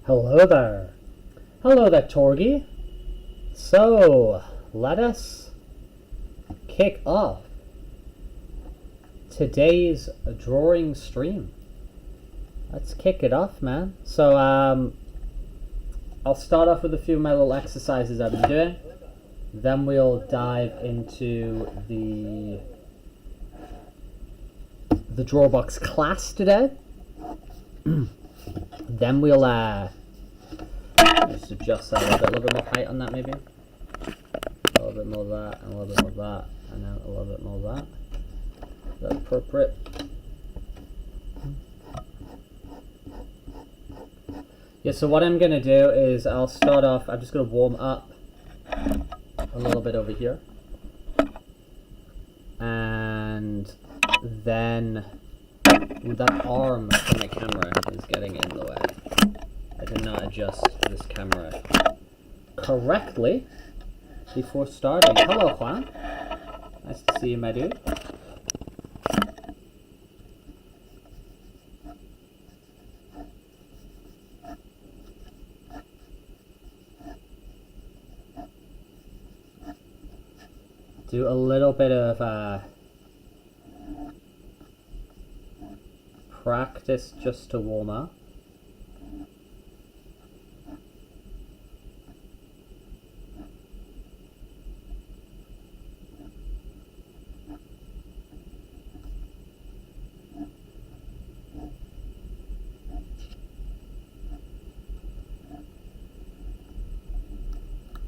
Hello there. Hello there, Torgy. So, let us kick off today's drawing stream. Let's kick it off, man. So, I'll start off with a few of my little exercises I've been doing. Then we'll dive into the Drawabox class today. Then we'll just adjust that a little bit more height on that, maybe. A little bit more of that, and a little bit more of that, and then a little bit more of that. Is that appropriate? Yeah, so what I'm gonna do is I'll start off, I'm just gonna warm up a little bit over here. And then that arm from my camera is getting in the way. I did not adjust this camera correctly before starting. Hello, Juan. Nice to see you, my dude. Do a little bit of practice just to warm up.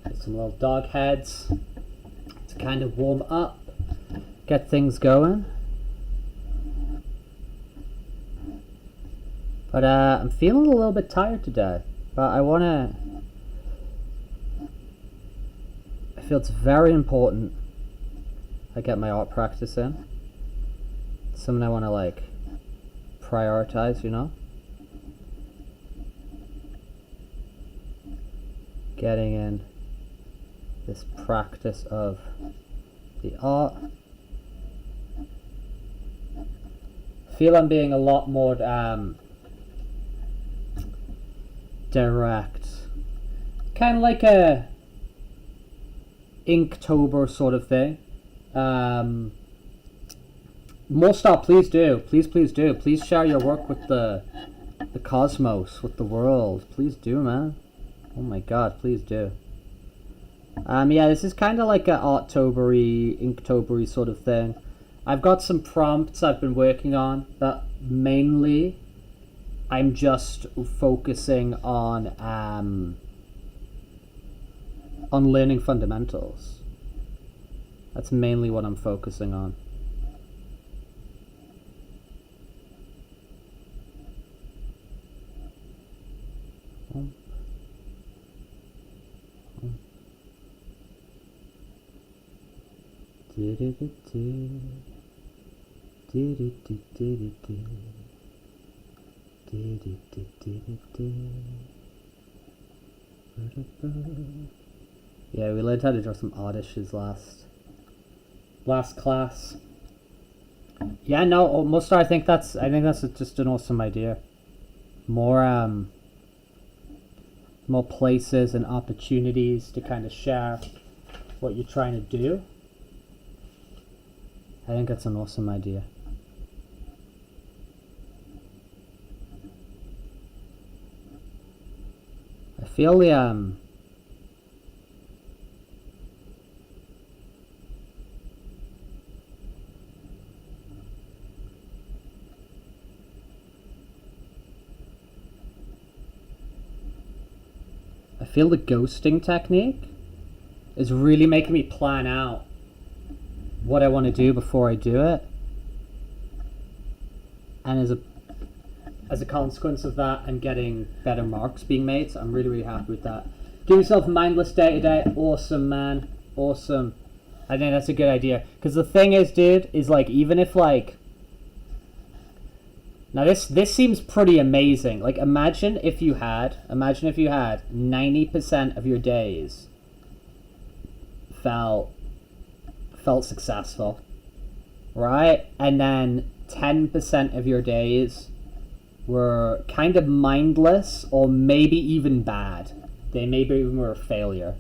Get some little dog heads to kind of warm up, get things going. But I'm feeling a little bit tired today, but I feel it's very important I get my art practice in. It's something I want to like prioritize, you know? Getting in this practice of the art. I feel I'm being a lot more direct, kind of like a Inktober sort of thing. More stuff, please do, please do, please share your work with the cosmos, with the world, please do, man. Oh my god, please do. Yeah, this is kind of like a Arttobery, Inktobery sort of thing. I've got some prompts I've been working on, but mainly I'm just focusing on learning fundamentals. That's mainly what I'm focusing on. Yeah, we learned how to draw some oddities last class. Yeah, no, most I think that's just an awesome idea. More places and opportunities to kind of share what you're trying to do. I think that's an awesome idea. I feel the ghosting technique is really making me plan out what I want to do before I do it, and as a consequence of that, I'm getting better marks being made, so I'm really happy with that. Give yourself a mindless day today. Awesome, man. Awesome. I think that's a good idea, because the thing is, dude, is like, even if like, now this seems pretty amazing. Like, imagine if you had 90% of your days felt successful, right? And then 10% of your days were kind of mindless or maybe even bad. They maybe even were a failure.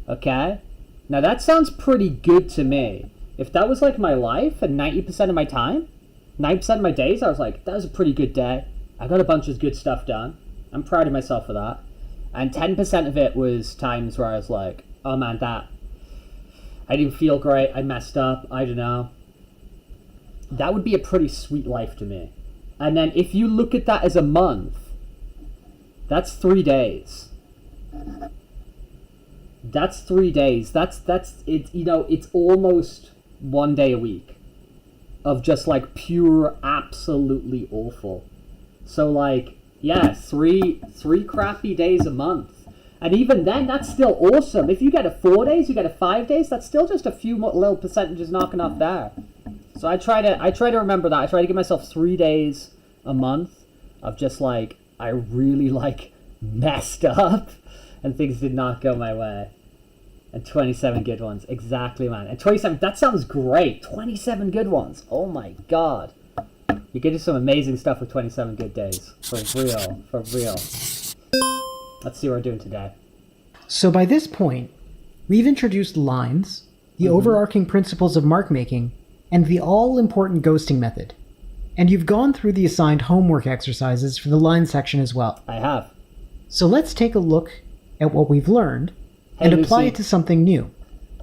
Okay? Now that sounds pretty good to me. If that was like my life and 90% of my time, 90% of my days, I was like, that was a pretty good day. I got a bunch of good stuff done. I'm proud of myself for that. And 10% of it was times where I was like, oh man, I didn't feel great. I messed up. I don't know. That would be a pretty sweet life to me. And then if you look at that as a month, that's 3 days. That's 3 days. That's it. You know, it's almost 1 day a week of just like pure, absolutely awful. So like, yeah, three crappy days a month. And even then, that's still awesome. If you get a 4 days, you get a 5 days, that's still just a few little percentages knocking off there. So I try to remember that. I try to give myself 3 days a month of just like, I really like messed up and things did not go my way. And 27 good ones. Exactly, man. And 27, that sounds great. 27 good ones. Oh my god. You can do some amazing stuff with 27 good days. For real. For real. Let's see what we're doing today. So by this point, we've introduced lines, the overarching principles of mark making, and the all-important ghosting method. And you've gone through the assigned homework exercises for the line section as well. I have. So let's take a look at what we've learned and apply it to something new.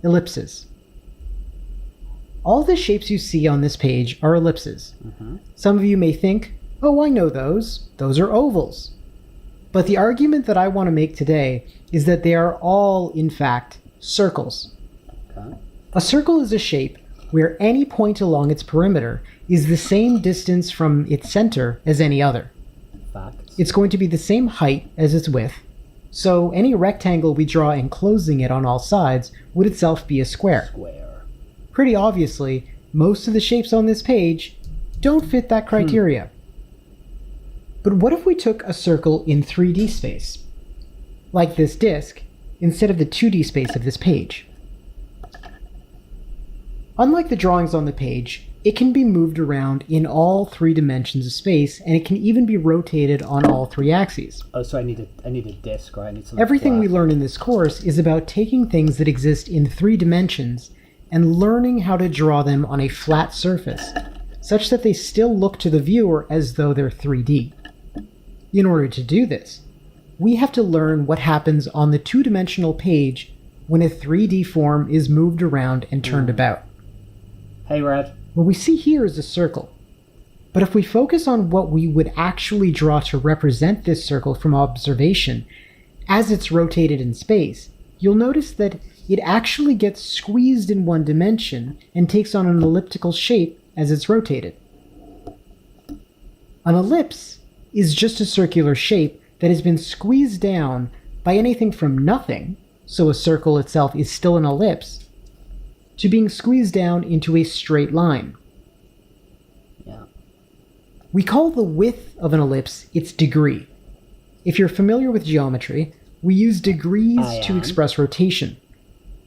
Ellipses. All the shapes you see on this page are ellipses. Some of you may think, oh, I know those. Those are ovals. But the argument that I want to make today is that they are all, in fact, circles. Okay. A circle is a shape where any point along its perimeter is the same distance from its center as any other. Facts. It's going to be the same height as its width, so any rectangle we draw enclosing it on all sides would itself be a square. Pretty obviously, most of the shapes on this page don't fit that criteria. But what if we took a circle in 3D space, like this disk, instead of the 2D space of this page? Unlike the drawings on the page, it can be moved around in all 3 dimensions of space, and it can even be rotated on all 3 axes. Oh, so I need a disk, or I need something Everything flat. we learn in this course is about taking things that exist in 3 dimensions and learning how to draw them on a flat surface, such that they still look to the viewer as though they're 3D. In order to do this, we have to learn what happens on the 2-dimensional page when a 3D form is moved around and turned about. Hey, Red. What we see here is a circle. But if we focus on what we would actually draw to represent this circle from observation, as it's rotated in space, you'll notice that it actually gets squeezed in 1 dimension and takes on an elliptical shape as it's rotated. An ellipse is just a circular shape that has been squeezed down by anything from nothing, so a circle itself is still an ellipse, to being squeezed down into a straight line. Yeah. We call the width of an ellipse its degree. If you're familiar with geometry, we use degrees to express rotation.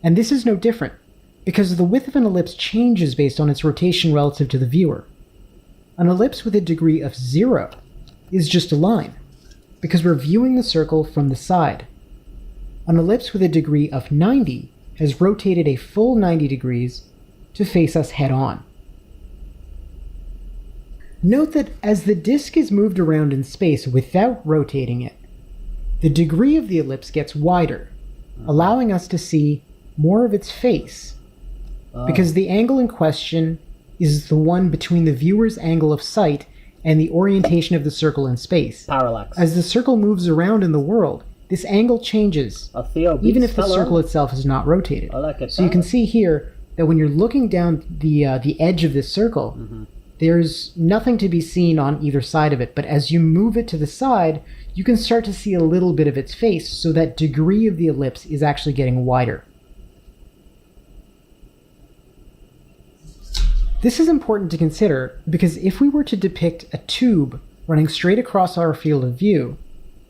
And this is no different, because the width of an ellipse changes based on its rotation relative to the viewer. An ellipse with a degree of 0 is just a line, because we're viewing the circle from the side. An ellipse with a degree of 90 has rotated a full 90 degrees to face us head-on. Note that as the disk is moved around in space without rotating it, the degree of the ellipse gets wider, allowing us to see more of its face, because the angle in question is the one between the viewer's angle of sight and the orientation of the circle in space. Parallax. As the circle moves around in the world, this angle changes, even if the circle itself is not rotated. So you can see here that when you're looking down the edge of this circle, there's nothing to be seen on either side of it, but as you move it to the side, you can start to see a little bit of its face, so that degree of the ellipse is actually getting wider. This is important to consider because if we were to depict a tube running straight across our field of view,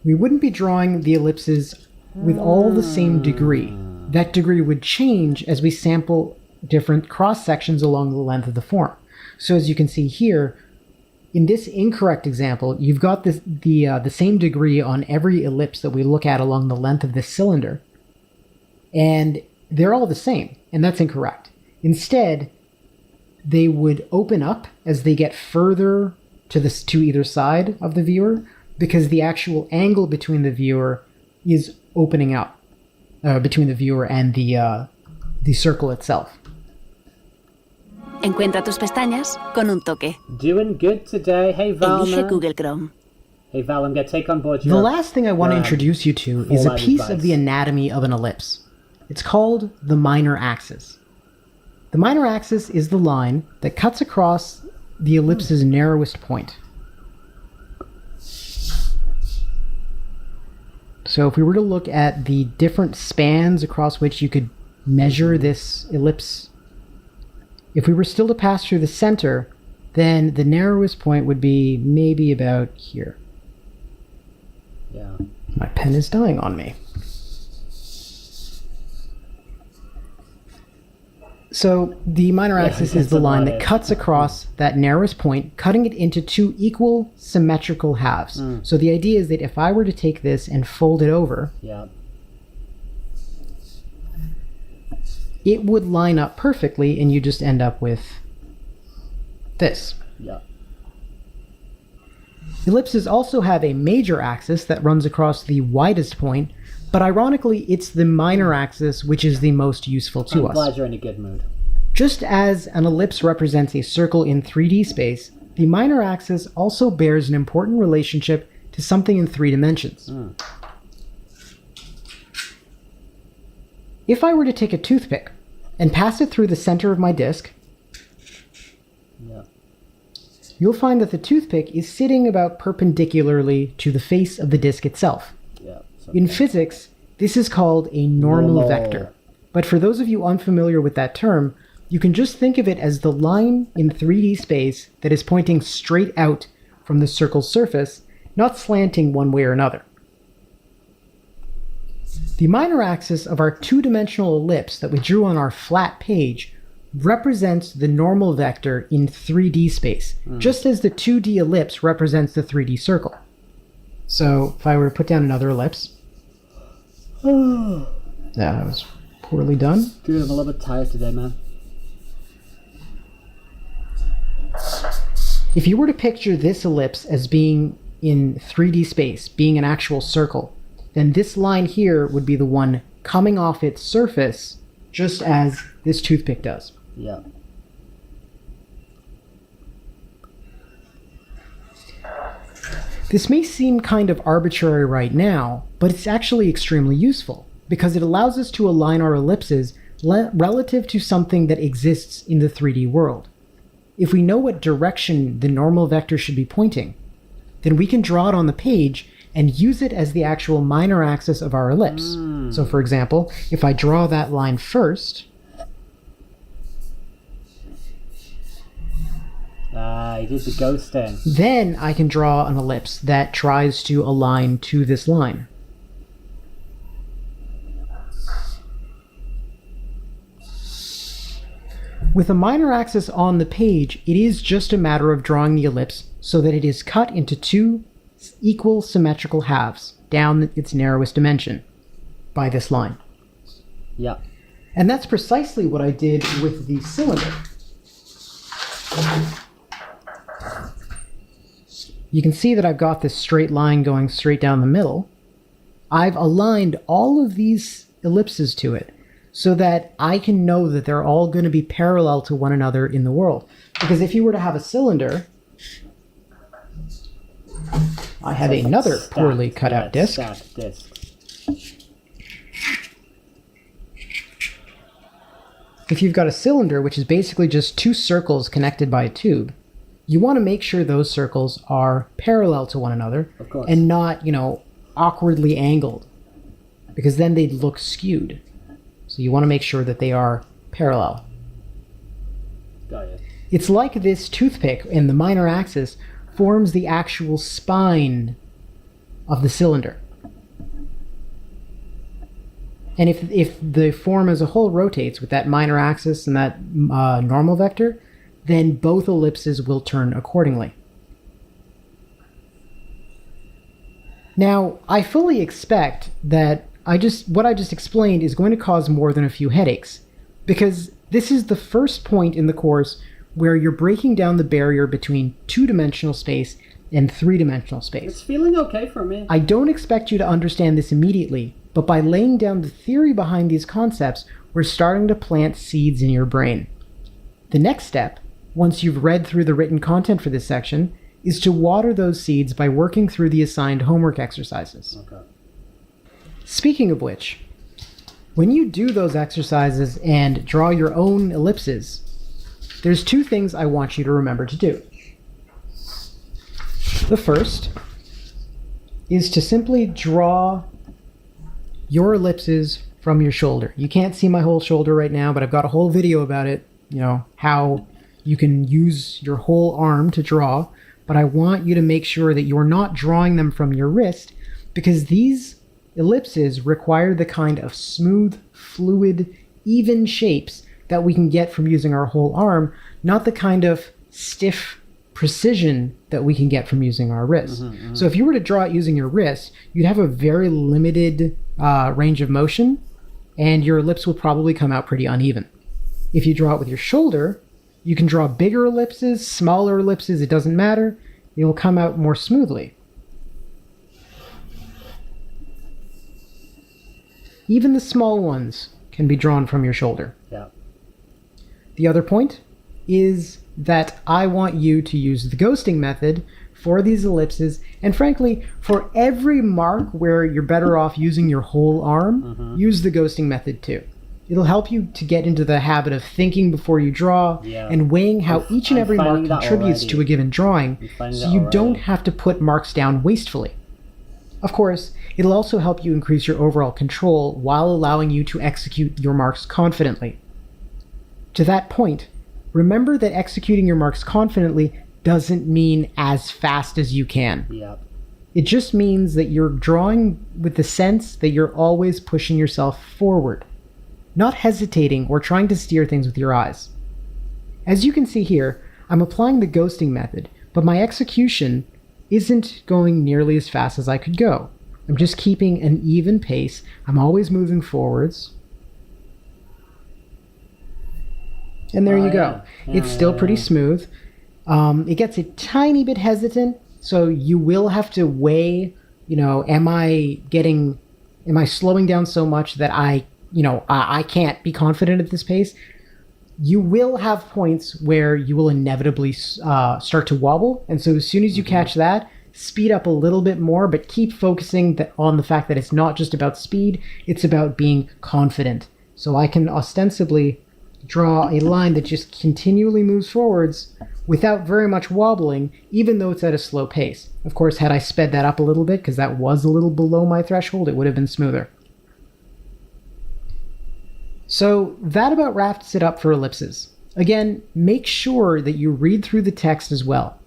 we wouldn't be drawing the ellipses with all the same degree. That degree would change as we sample different cross-sections along the length of the form. So as you can see here, in this incorrect example, you've got the same degree on every ellipse that we look at along the length of this cylinder, and they're all the same, and that's incorrect. Instead, they would open up as they get further to either side of the viewer, because the actual angle between the viewer is opening up between the viewer and the circle itself. Encuentra tus pestañas con un toque. Doing good today. Hey, Val. Elige Google Chrome. Hey, Val, I'm going to take on board The last thing I want to introduce you to is a piece of the anatomy of an ellipse. It's called the minor axis. The minor axis is the line that cuts across the ellipse's narrowest point. So if we were to look at the different spans across which you could measure this ellipse, if we were still to pass through the center, then the narrowest point would be maybe about here. Yeah. My pen is dying on me. So the minor axis is the line that cuts across that narrowest point, cutting it into two equal symmetrical halves. So the idea is that if I were to take this and fold it over, it would line up perfectly, and you just end up with this. Ellipses also have a major axis that runs across the widest point, but ironically, it's the minor axis which is the most useful to us. I'm glad you're in a good mood. Just as an ellipse represents a circle in 3D space, the minor axis also bears an important relationship to something in 3 dimensions. If I were to take a toothpick and pass it through the center of my disc, you'll find that the toothpick is sitting about perpendicularly to the face of the disc itself. In physics, this is called a normal vector. But for those of you unfamiliar with that term, you can just think of it as the line in 3D space that is pointing straight out from the circle's surface, not slanting one way or another. The minor axis of our two-dimensional ellipse that we drew on our flat page represents the normal vector in 3D space, just as the 2D ellipse represents the 3D circle. So if I were to put down another ellipse, that was poorly done. Dude, I'm a little bit tired today, man. If you were to picture this ellipse as being in 3D space, being an actual circle, then this line here would be the one coming off its surface, just as this toothpick does. This may seem kind of arbitrary right now, but it's actually extremely useful, because it allows us to align our ellipses relative to something that exists in the 3D world. If we know what direction the normal vector should be pointing, then we can draw it on the page and use it as the actual minor axis of our ellipse. So for example, if I draw that line first, I did the ghosting. Then I can draw an ellipse that tries to align to this line. With a minor axis on the page, it is just a matter of drawing the ellipse so that it is cut into two equal symmetrical halves down its narrowest dimension by this line. And that's precisely what I did with the cylinder. You can see that I've got this straight line going straight down the middle. I've aligned all of these ellipses to it so that I can know that they're all going to be parallel to one another in the world. Because if you were to have a cylinder, I have another poorly cut out disc. If you've got a cylinder, which is basically just two circles connected by a tube, you want to make sure those circles are parallel to one another and not, awkwardly angled, because then they'd look skewed. So you want to make sure that they are parallel. Got it. It's like this toothpick, and the minor axis forms the actual spine of the cylinder. And if the form as a whole rotates with that minor axis and that normal vector, then both ellipses will turn accordingly. Now, I fully expect that what I just explained is going to cause more than a few headaches, because this is the first point in the course where you're breaking down the barrier between two-dimensional space and three-dimensional space. It's feeling okay for me. I don't expect you to understand this immediately, but by laying down the theory behind these concepts, we're starting to plant seeds in your brain. The next step, once you've read through the written content for this section, is to water those seeds by working through the assigned homework exercises. Okay. Speaking of which, when you do those exercises and draw your own ellipses, there's two things I want you to remember to do. The first is to simply draw your ellipses from your shoulder. You can't see my whole shoulder right now, but I've got a whole video about it, how you can use your whole arm to draw, but I want you to make sure that you're not drawing them from your wrist, because these ellipses require the kind of smooth, fluid, even shapes that we can get from using our whole arm, not the kind of stiff precision that we can get from using our wrist. So if you were to draw it using your wrist, you'd have a very limited range of motion, and your ellipse will probably come out pretty uneven. If you draw it with your shoulder, you can draw bigger ellipses, smaller ellipses, it doesn't matter. It will come out more smoothly. Even the small ones can be drawn from your shoulder. Yeah. The other point is that I want you to use the ghosting method for these ellipses, and frankly, for every mark where you're better off using your whole arm, use the ghosting method too. It'll help you to get into the habit of thinking before you draw and weighing how each and every mark contributes to a given drawing, so you don't have to put marks down wastefully. Of course, it'll also help you increase your overall control while allowing you to execute your marks confidently. To that point, remember that executing your marks confidently doesn't mean as fast as you can. Yep. It just means that you're drawing with the sense that you're always pushing yourself forward, not hesitating or trying to steer things with your eyes. As you can see here, I'm applying the ghosting method, but my execution isn't going nearly as fast as I could go. I'm just keeping an even pace. I'm always moving forwards. And there you go. It's still pretty smooth. It gets a tiny bit hesitant, so you will have to weigh, am I slowing down so much that I can't be confident at this pace? You will have points where you will inevitably start to wobble, and so as soon as you catch that, speed up a little bit more, but keep focusing on the fact that it's not just about speed, it's about being confident. So I can ostensibly draw a line that just continually moves forwards without very much wobbling, even though it's at a slow pace. Of course, had I sped that up a little bit, because that was a little below my threshold, it would have been smoother. So that about wraps it up for ellipses. Again, make sure that you read through the text as well.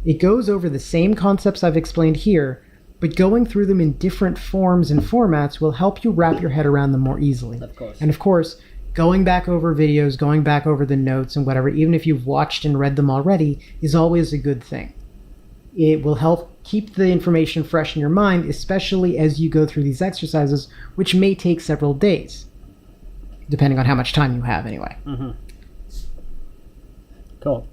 It goes over the same concepts I've explained here, but going through them in different forms and formats will help you wrap your head around them more easily. Of course. And of course, going back over videos, going back over the notes and whatever, even if you've watched and read them already, is always a good thing. It will help keep the information fresh in your mind, especially as you go through these exercises, which may take several days, depending on how much time you have anyway. Cool.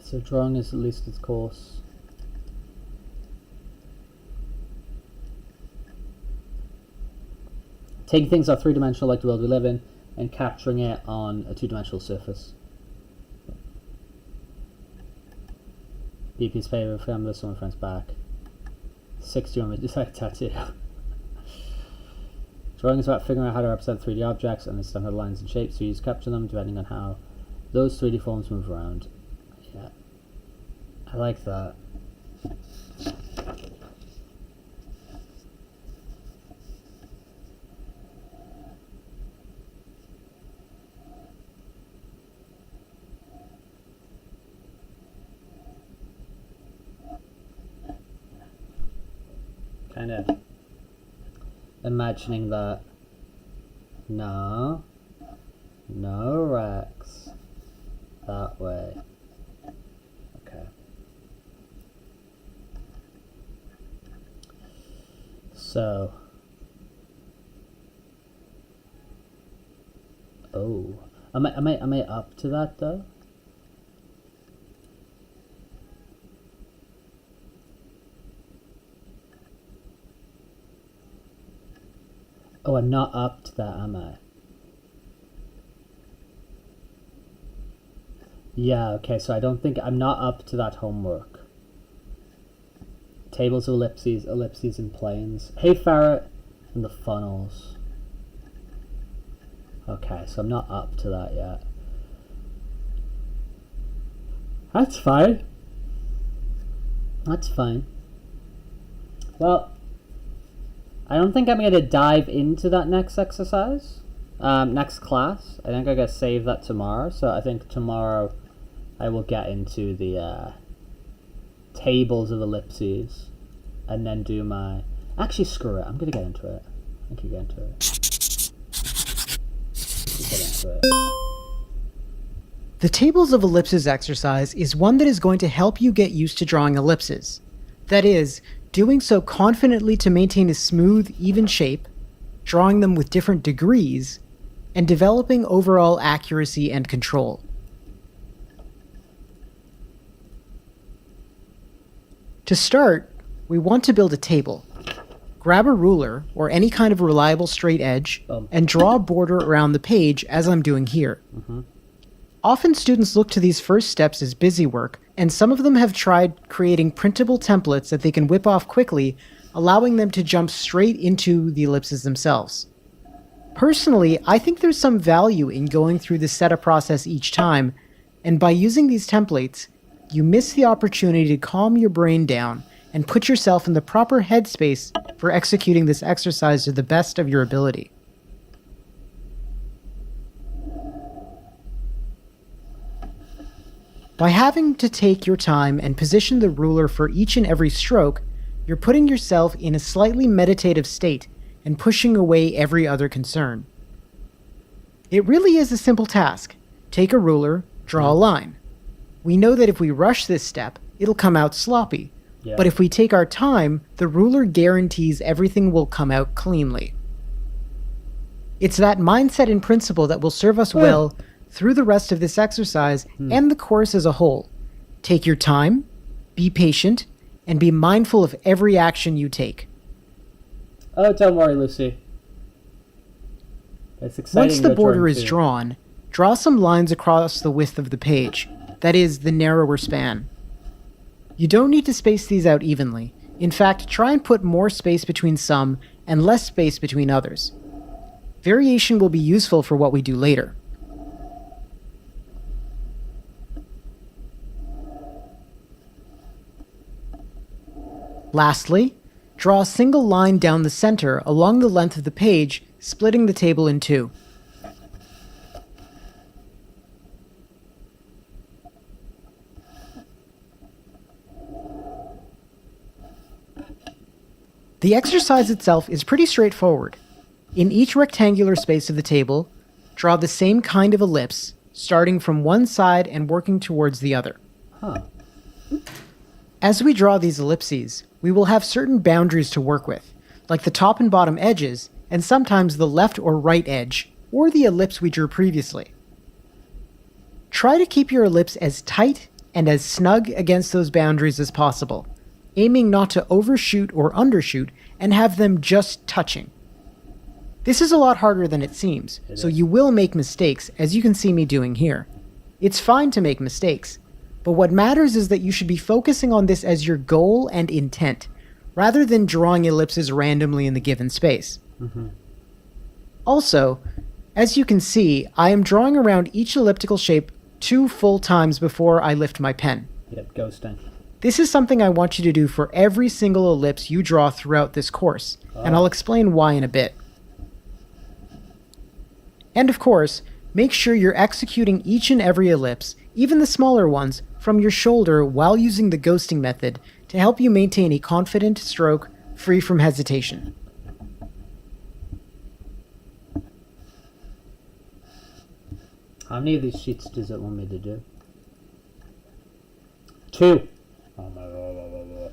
So drawing is at least its course. Taking things off three-dimensional like the world we live in and capturing it on a two-dimensional surface. BP's favourite film, this one friend's back. 60 on the tattoo. Drawing is about figuring out how to represent 3D objects and the standard lines and shapes so you use to capture them depending on how those 3D forms move around. Yeah. I like that. Kind of imagining that. No, Rex, that way. Okay. So, oh, am I up to that though? Oh, I'm not up to that, am I? Yeah, okay, so I don't think I'm not up to that homework. Tables of ellipses, ellipses and planes. Hey ferret, and the funnels. Okay, so I'm not up to that yet. That's fine. That's fine. Well, I don't think I'm going to dive into that next exercise, next class. I think I gotta save that tomorrow. So I think tomorrow I will get into the tables of ellipses, and then do my. Actually, screw it. I'm gonna get into it. I can get into it. Get into it. The tables of ellipses exercise is one that is going to help you get used to drawing ellipses. That is, doing so confidently to maintain a smooth, even shape, drawing them with different degrees, and developing overall accuracy and control. To start, we want to build a table. Grab a ruler, or any kind of reliable straight edge, and draw a border around the page as I'm doing here. Often students look to these first steps as busy work, and some of them have tried creating printable templates that they can whip off quickly, allowing them to jump straight into the ellipses themselves. Personally, I think there's some value in going through the setup process each time, and by using these templates, you miss the opportunity to calm your brain down and put yourself in the proper headspace for executing this exercise to the best of your ability. By having to take your time and position the ruler for each and every stroke, you're putting yourself in a slightly meditative state and pushing away every other concern. It really is a simple task. Take a ruler, draw a line. We know that if we rush this step, it'll come out sloppy. Yeah. But if we take our time, the ruler guarantees everything will come out cleanly. It's that mindset and principle that will serve us well through the rest of this exercise and the course as a whole. Take your time, be patient, and be mindful of every action you take. Oh, don't worry, Lucy. It's exciting. Once the border is drawn, draw some lines across the width of the page, that is, the narrower span. You don't need to space these out evenly. In fact, try and put more space between some and less space between others. Variation will be useful for what we do later. Lastly, draw a single line down the center along the length of the page, splitting the table in two. The exercise itself is pretty straightforward. In each rectangular space of the table, draw the same kind of ellipse, starting from one side and working towards the other. As we draw these ellipses, we will have certain boundaries to work with, like the top and bottom edges, and sometimes the left or right edge, or the ellipse we drew previously. Try to keep your ellipse as tight and as snug against those boundaries as possible, aiming not to overshoot or undershoot and have them just touching. This is a lot harder than it seems, so you will make mistakes, as you can see me doing here. It's fine to make mistakes, but what matters is that you should be focusing on this as your goal and intent, rather than drawing ellipses randomly in the given space. Also, as you can see, I am drawing around each elliptical shape 2 full times before I lift my pen. Yep, ghosting. This is something I want you to do for every single ellipse you draw throughout this course, and I'll explain why in a bit. And of course, make sure you're executing each and every ellipse, even the smaller ones, from your shoulder while using the ghosting method to help you maintain a confident stroke free from hesitation. How many of these sheets does it want me to do? 2. Oh my god.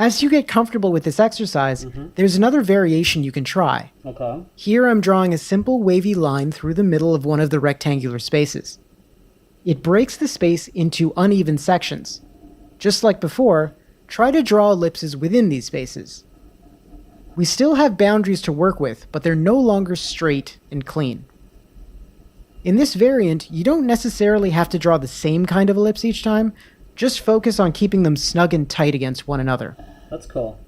As you get comfortable with this exercise, there's another variation you can try. Okay. Here I'm drawing a simple wavy line through the middle of one of the rectangular spaces. It breaks the space into uneven sections. Just like before, try to draw ellipses within these spaces. We still have boundaries to work with, but they're no longer straight and clean. In this variant, you don't necessarily have to draw the same kind of ellipse each time, just focus on keeping them snug and tight against one another. That's cool.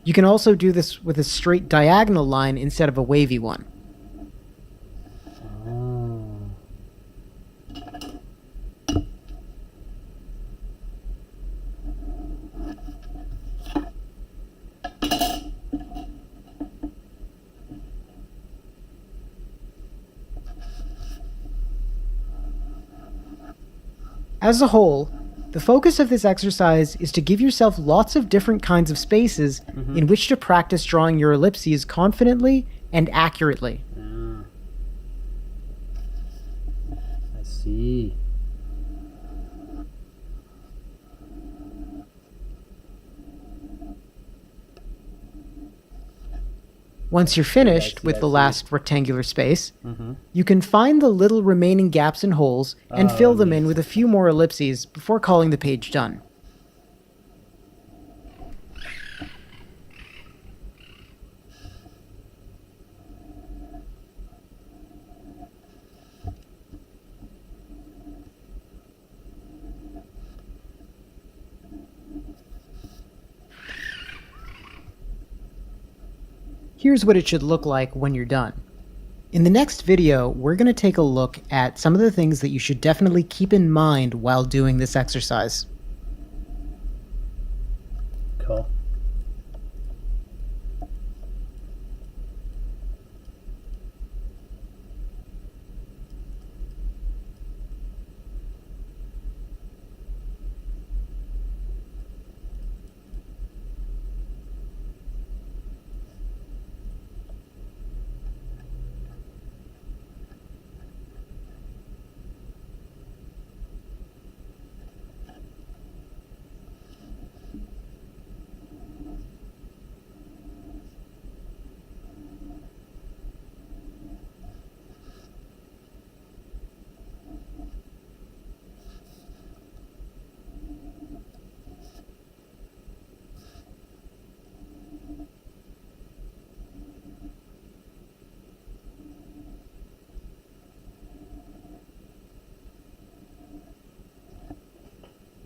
You can also do this with a straight diagonal line instead of a wavy one. Oh. As a whole, the focus of this exercise is to give yourself lots of different kinds of spaces in which to practice drawing your ellipses confidently and accurately. I see. Once you're finished with the last rectangular space, you can find the little remaining gaps and holes and fill them in with a few more ellipses before calling the page done. Here's what it should look like when you're done. In the next video, we're going to take a look at some of the things that you should definitely keep in mind while doing this exercise. Cool.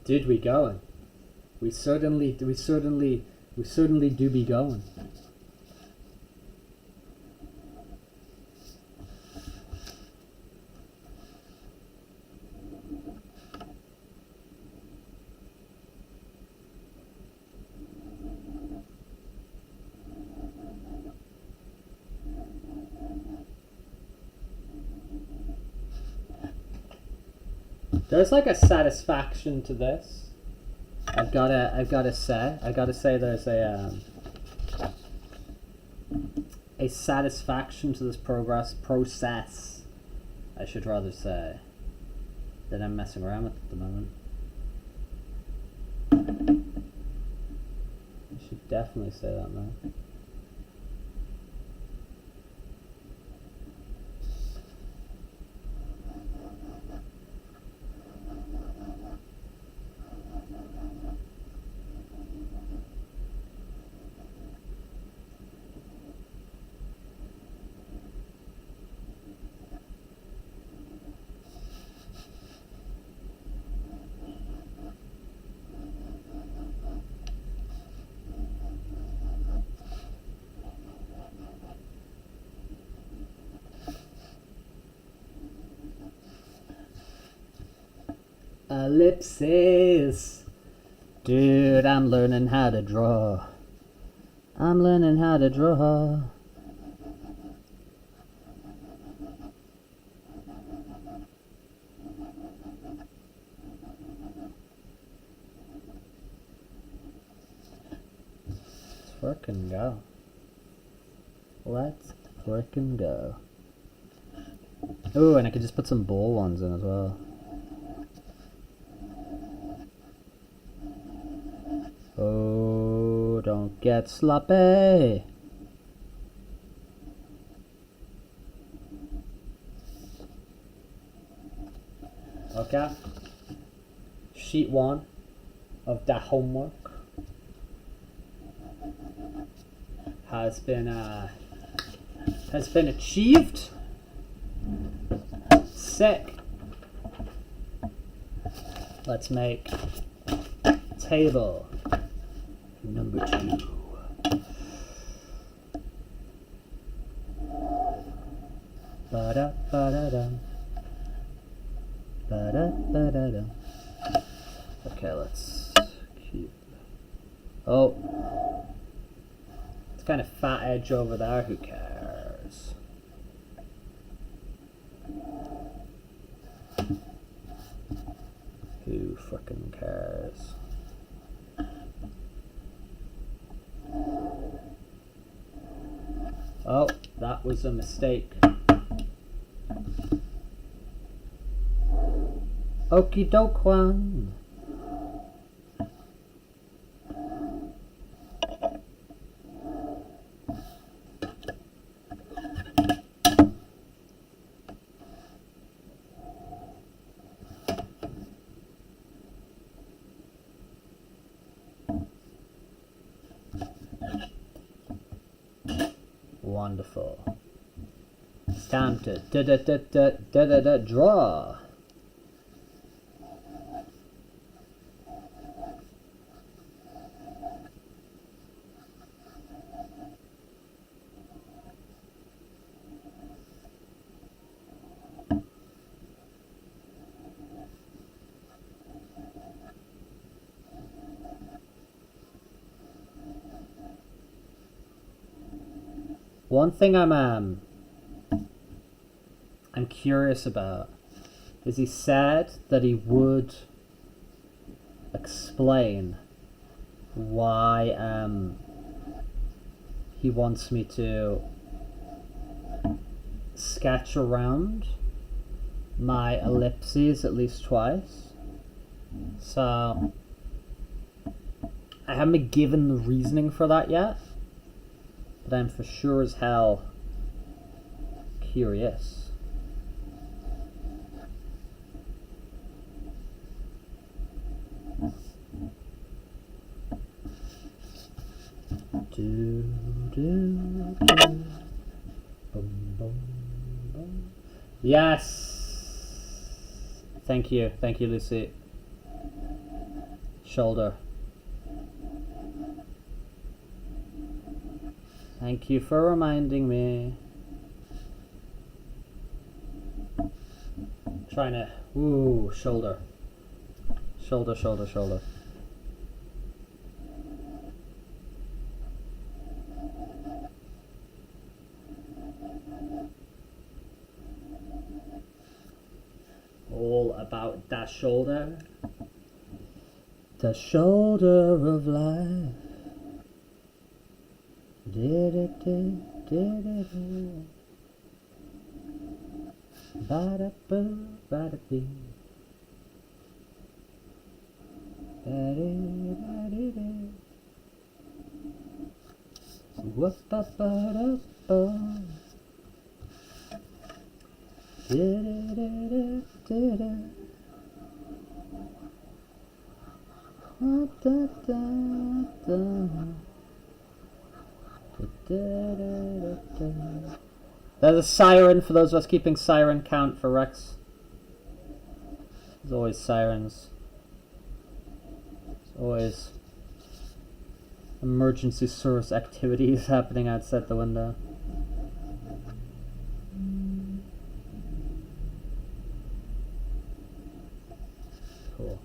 Dude, we going. We certainly do be going. There's like a satisfaction to this. I've gotta say there's a satisfaction to this process, I should rather say, that I'm messing around with at the moment. I should definitely say that, man. Ellipses. Dude, I'm learning how to draw. I'm learning how to draw. Let's frickin' go. Let's frickin' go. Ooh, and I could just put some ball ones in as well. Oh, don't get sloppy. Okay. Sheet 1 of the homework has been achieved. Sick. Let's make table number 2. Ba-da, ba-da-da. Ba-da, ba-da-da. Okay, let's keep... Oh. It's kind of fat edge over there. Who cares? Who frickin' cares? Oh, that was a mistake. Okie doke one. Wonderful. It's time to draw. One thing I'm curious about is he said that he would explain why he wants me to sketch around my ellipses at least twice. So I haven't been given the reasoning for that yet. But I'm for sure as hell curious. Do, do, do. Boom, boom, boom. Yes! Thank you, Lucy. Shoulder. Thank you for reminding me. Trying to... Ooh, shoulder. Shoulder, shoulder, shoulder. All about that shoulder. The shoulder of life. Did it, ba-da-boo, ba-da-bee. Ba-dee-ba-dee-dee. Whoop-ba-ba-da-ba. Did-it-did-it-did-it. Da-da-da-da. There's a siren for those of us keeping siren count for Rex. There's always sirens. There's always emergency service activities happening outside the window. Cool.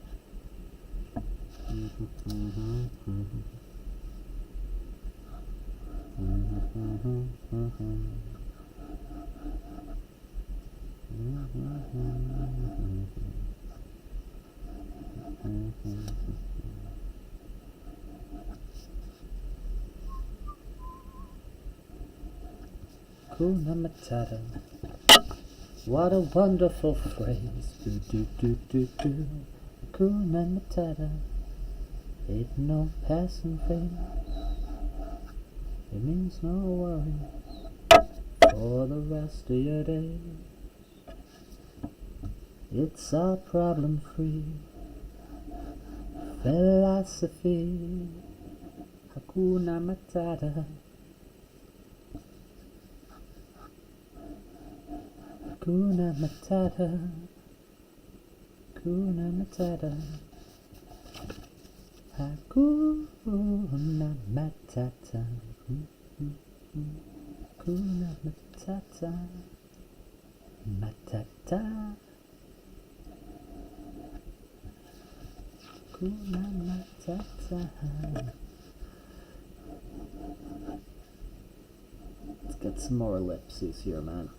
Kuna Matata. What a wonderful phrase. Do do do do do. Hakuna Matata. Ain't no passing phase. It means no worries for the rest of your days. It's all problem-free philosophy. Hakuna Matata. Hakuna Matata. Hakuna Matata. Hakuna Matata. Hakuna Matata. Matata. Hakuna Matata. Let's get some more ellipses here, man.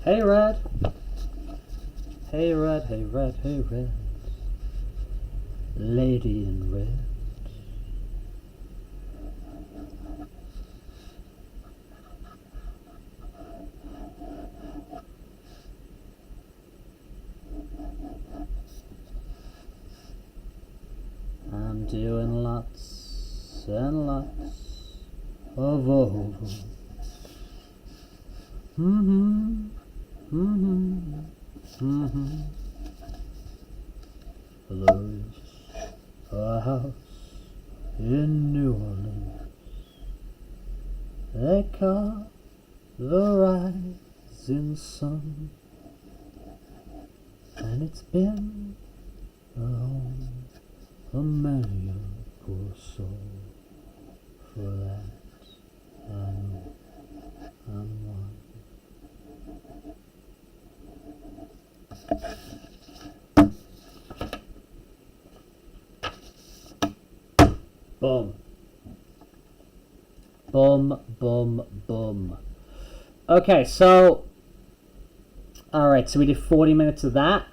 Hey Red! Hey Red, hey Red, hey Red. Lady in red. I'm doing lots and lots of oval. There's a house in New Orleans they call the rising sun, and it's been a home for many a poor soul. For that I know I'm one. Boom. Boom, boom, boom. Okay, so... Alright, so we did 40 minutes of that.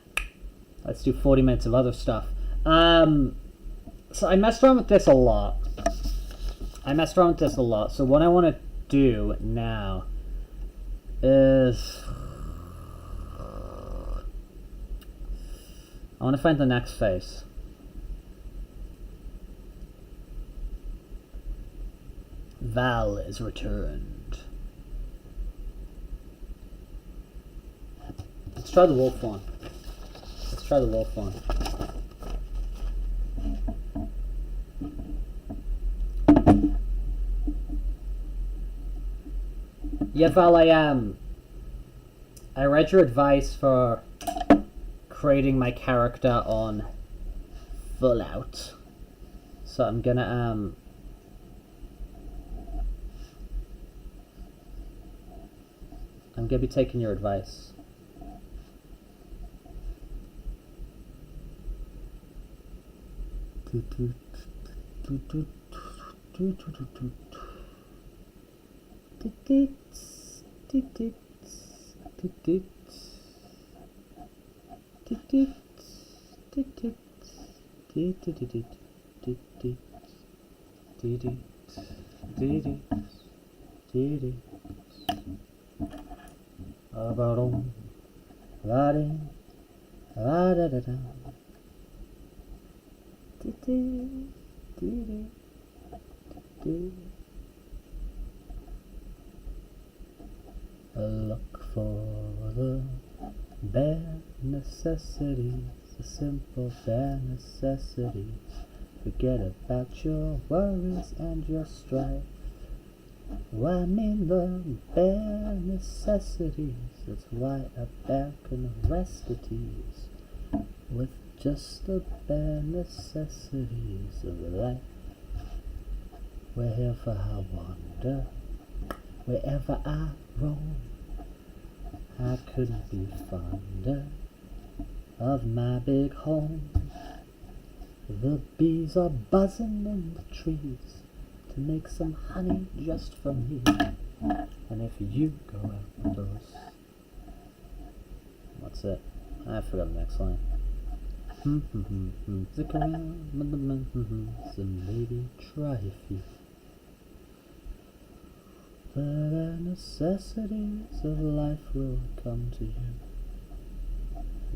Let's do 40 minutes of other stuff. So I messed around with this a lot. So what I want to do now is... I want to find the next face. Val is returned. Let's try the wolf one. Yeah, Val, I read your advice for creating my character on Fallout. So I'm gonna be taking your advice. Look for the bare necessities, the simple bare necessities. Forget about your worries and your strife. Well, I mean the bare necessities. That's why a bear can rest at ease with just the bare necessities of life. We're here for our wonder. Wherever I roam, I couldn't be fonder of my big home. The bees are buzzing in the trees to make some honey just for me. And if you go out those... What's it? I forgot the next line. Stick around, some lady, try if you. The necessities of life will come to you.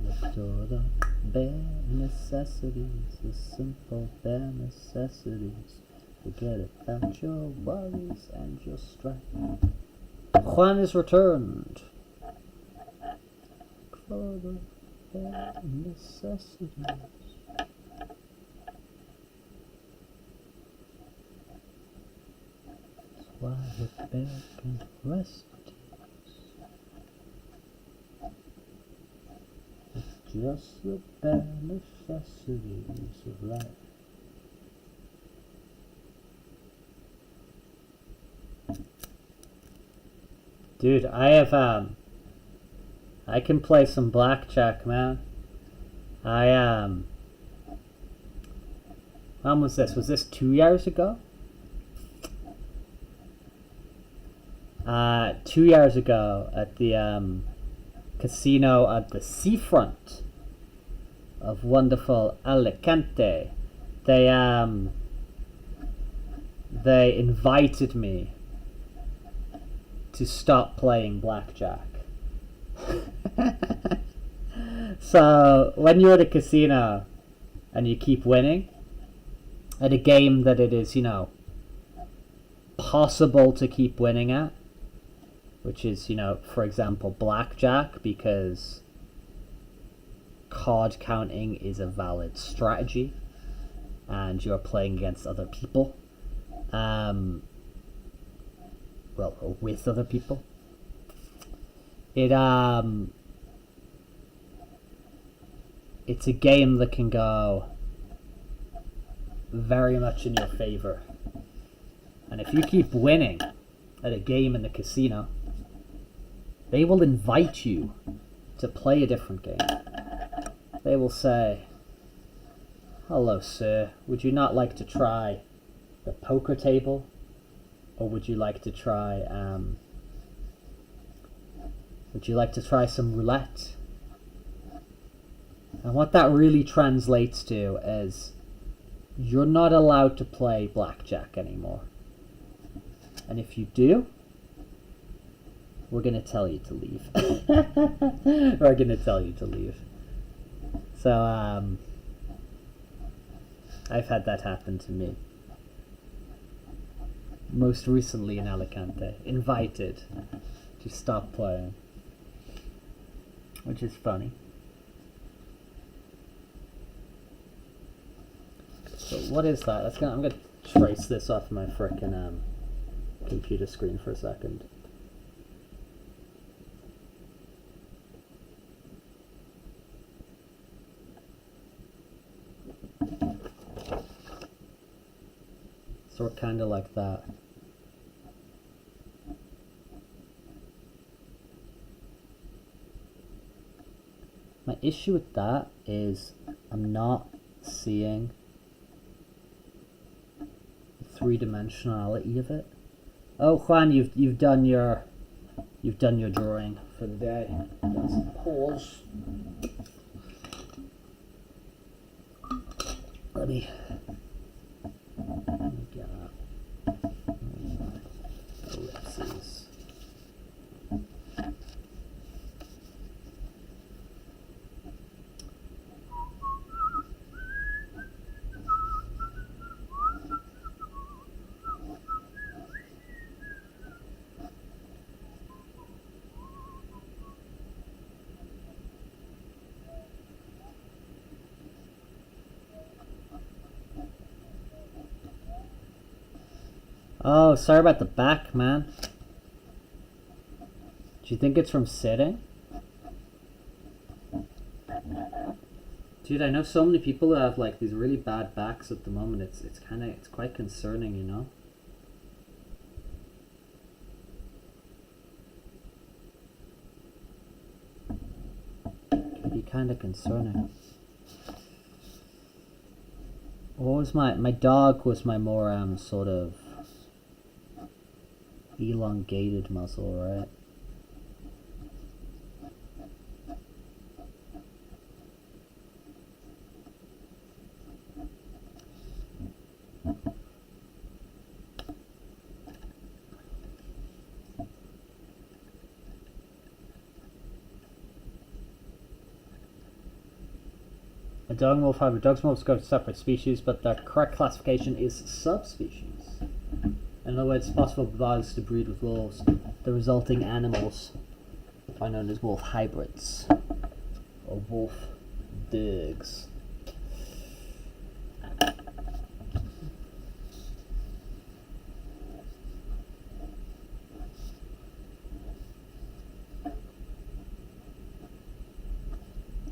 Look toward the bare necessities, the simple bare necessities. Forget about your worries and your strife. Juan is returned. For the bare necessities. That's why the bear can rest. It's just the bare necessities of life. Dude, I can play some blackjack, man. When was this? Was this 2 years ago? 2 years ago at the casino at the seafront of wonderful Alicante. They invited me to stop playing blackjack. So when you're at a casino and you keep winning at a game that it is, possible to keep winning at, which is, for example, blackjack, because card counting is a valid strategy and you're playing against other people, or with other people. It's a game that can go very much in your favor. And if you keep winning at a game in the casino, they will invite you to play a different game. They will say, "Hello, sir, would you not like to try the poker table? Or would you like to try, some roulette?" And what that really translates to is, you're not allowed to play blackjack anymore. And if you do, we're going to tell you to leave. We're going to tell you to leave. So, I've had that happen to me. Most recently in Alicante. Invited to stop playing. Which is funny. So what is that? I'm gonna trace this off my frickin' computer screen for a second. So we're kinda like that. My issue with that is I'm not seeing the three-dimensionality of it. Oh, Juan, you've done your drawing for the day. Done some pause. Let me get up. Ellipses. Oh, sorry about the back, man. Do you think it's from sitting? Dude, I know so many people who have like these really bad backs at the moment. It's quite concerning, you know? It can be kind of concerning. What was my dog was my more sort of Elongated muscle, right? A dog and wolf hybrid. Dogs and wolves go to separate species, but their correct classification is subspecies. In other words, it's possible for dogs to breed with wolves. The resulting animals are known as wolf hybrids, or wolf dogs.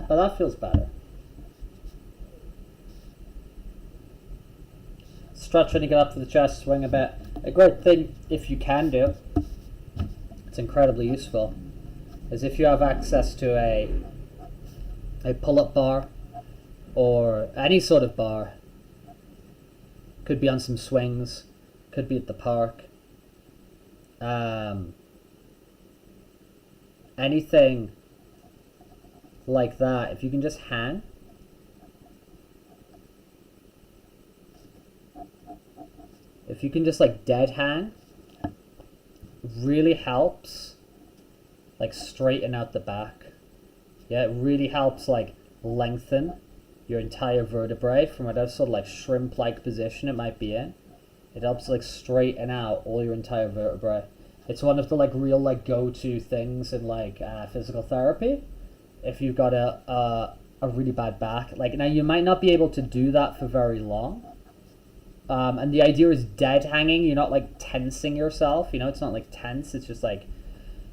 But that feels better. Stretch when you get up to the chest, swing a bit. A great thing, if you can do, it's incredibly useful, is if you have access to a pull-up bar or any sort of bar. Could be on some swings, could be at the park. Anything like that, if you can just hang. If you can just like dead hang, really helps like straighten out the back. Yeah, it really helps like lengthen your entire vertebrae from whatever sort of like shrimp-like position it might be in. It helps like straighten out all your entire vertebrae. It's one of the like real like go-to things in like physical therapy. If you've got a really bad back, like now you might not be able to do that for very long. And the idea is dead hanging. You're not like tensing yourself, you know, it's not like tense, it's just like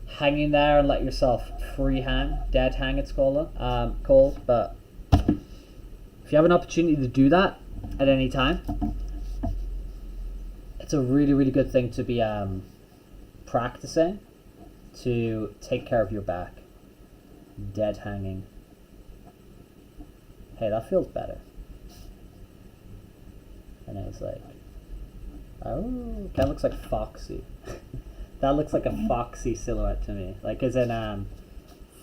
hanging there and let yourself free hang. Dead hang it's called. But if you have an opportunity to do that at any time, it's a really, really good thing to be practicing to take care of your back. Dead hanging. Hey, that feels better. And I was like, oh, kind of looks like Foxy. That looks like a Foxy silhouette to me. Like as in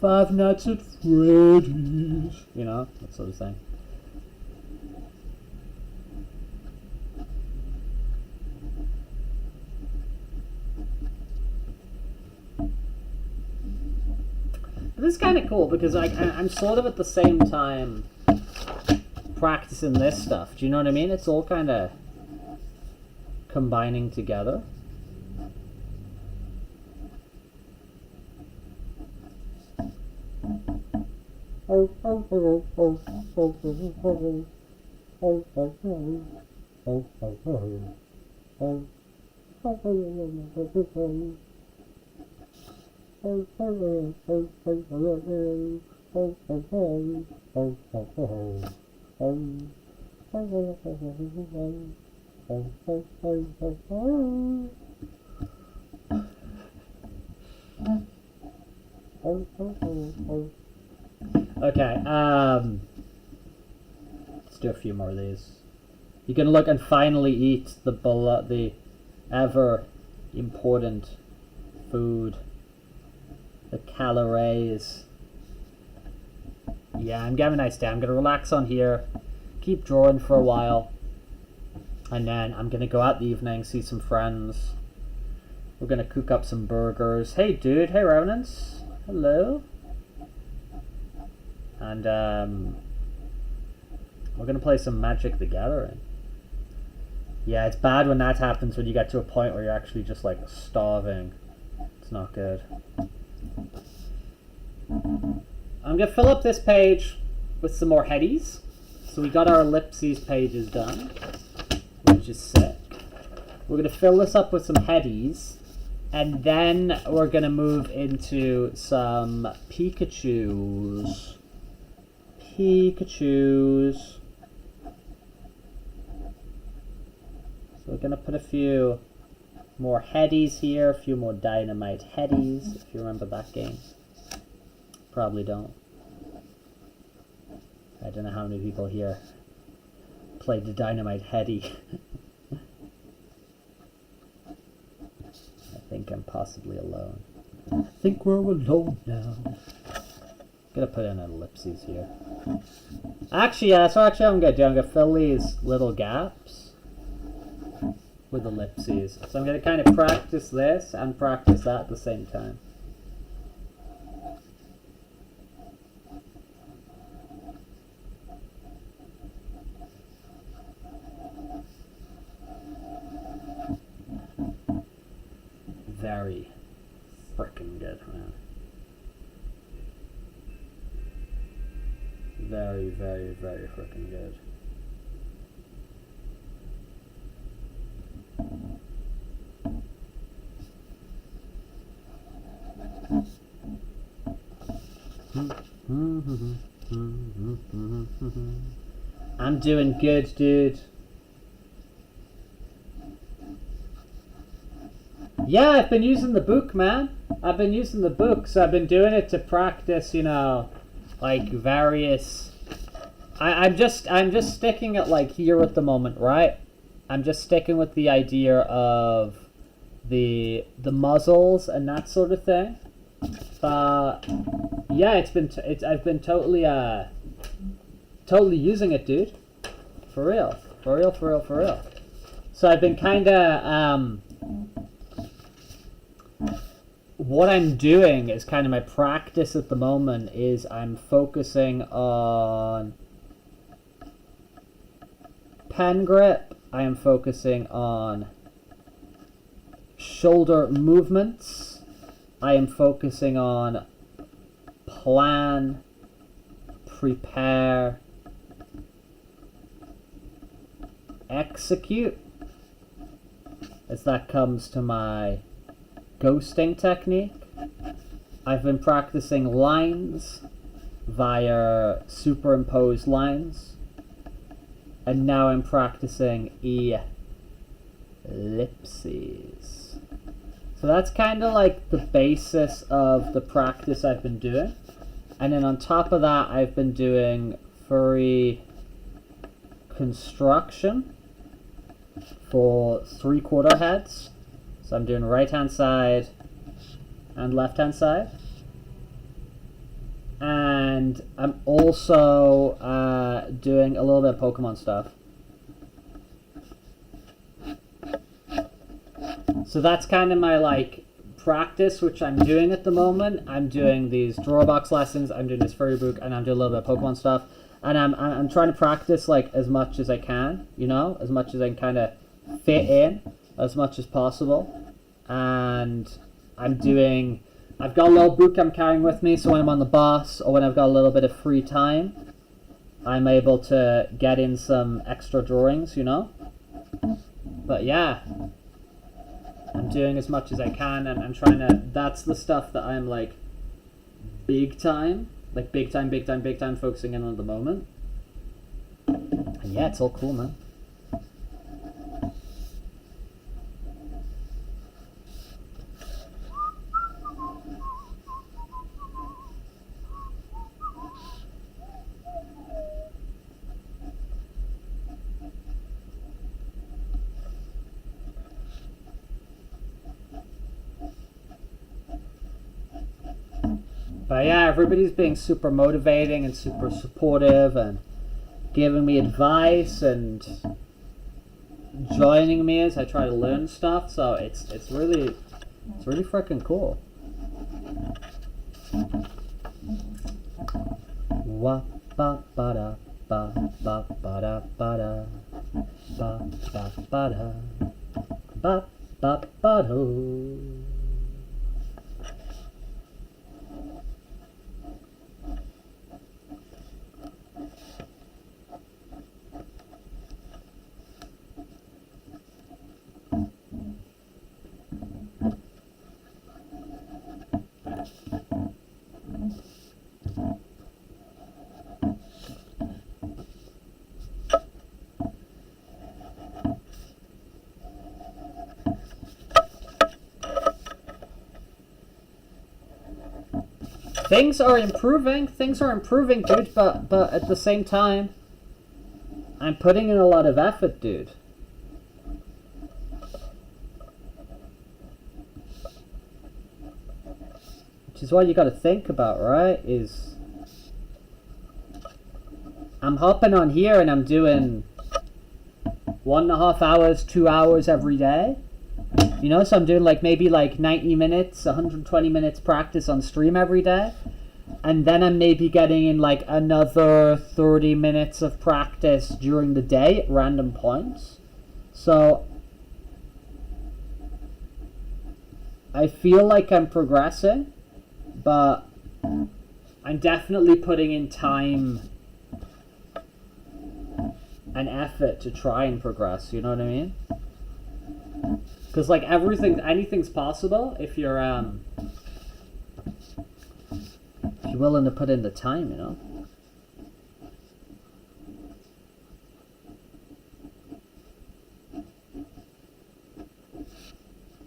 Five Nights at Freddy's. You know, that sort of thing. But this is kind of cool because like I'm sort of at the same time practicing this stuff. Do you know what I mean? It's all kind of combining together. Okay, let's do a few more of these. You can look and finally eat the ever important food, the calories. Yeah, I'm getting a nice day. I'm gonna relax on here, keep drawing for a while, and then I'm gonna go out the evening, see some friends. We're gonna cook up some burgers. Hey dude, hey Revenants, hello. And we're gonna play some Magic the Gathering. Yeah, it's bad when that happens, when you get to a point where you're actually just like starving. It's not good. I'm gonna fill up this page with some more headies. So we got our ellipses pages done, which is sick. We're gonna fill this up with some headies, and then we're gonna move into some Pikachus. So we're gonna put a few more headies here, a few more dynamite headies, if you remember that game. Probably don't. I don't know how many people here played the dynamite heady. I think possibly alone. I think we're alone now. Gonna put in ellipses here. Actually, yeah, so actually I'm gonna do, I'm gonna fill these little gaps with ellipses. So I'm gonna kind of practice this and practice that at the same time. Very freaking good, man. Very, very, very freaking good. I'm doing good, dude. Yeah, I've been using the book, man. I've been using the book, so I've been doing it to practice, you know, like various. I'm just sticking at like here at the moment, right? I'm just sticking with the idea of the muzzles and that sort of thing. But yeah, I've been totally using it, dude. For real. So I've been kind of what I'm doing is kind of my practice at the moment is I'm focusing on pen grip. I am focusing on shoulder movements. I am focusing on plan, prepare, execute, as that comes to my ghosting technique. I've been practicing lines via superimposed lines, and now I'm practicing ellipses. So that's kind of like the basis of the practice I've been doing. And then on top of that, I've been doing furry construction for 3/4 heads. So I'm doing right hand side and left hand side. And I'm also doing a little bit of Pokemon stuff. So that's kind of my like practice, which I'm doing at the moment. I'm doing these Drawabox lessons, I'm doing this furry book, and I'm doing a little bit of Pokemon stuff. And I'm trying to practice like as much as I can, you know, as much as I can kind of fit in as much as possible. And I've got a little book I'm carrying with me, so when I'm on the bus or when I've got a little bit of free time, I'm able to get in some extra drawings, you know. But yeah, I'm doing as much as I can, and I'm trying to, that's the stuff that I'm like big time focusing in on at the moment. And yeah, it's all cool, man. But yeah, everybody's being super motivating and super supportive and giving me advice and joining me as I try to learn stuff. So it's really freaking cool. Wa ba ba da ba ba ba da ba da ba ba ba da ba ba ba do. Things are improving, dude, but at the same time, I'm putting in a lot of effort, dude. which is what you got to think about, right? Is I'm hopping on here and I'm doing 1.5 hours, 2 hours every day. You know, so I'm doing like maybe like 90 minutes, 120 minutes practice on stream every day. And then I'm maybe getting in like another 30 minutes of practice during the day at random points. So I feel like I'm progressing, but I'm definitely putting in time and effort to try and progress, you know what I mean? Because like anything's possible if you're willing to put in the time, you know?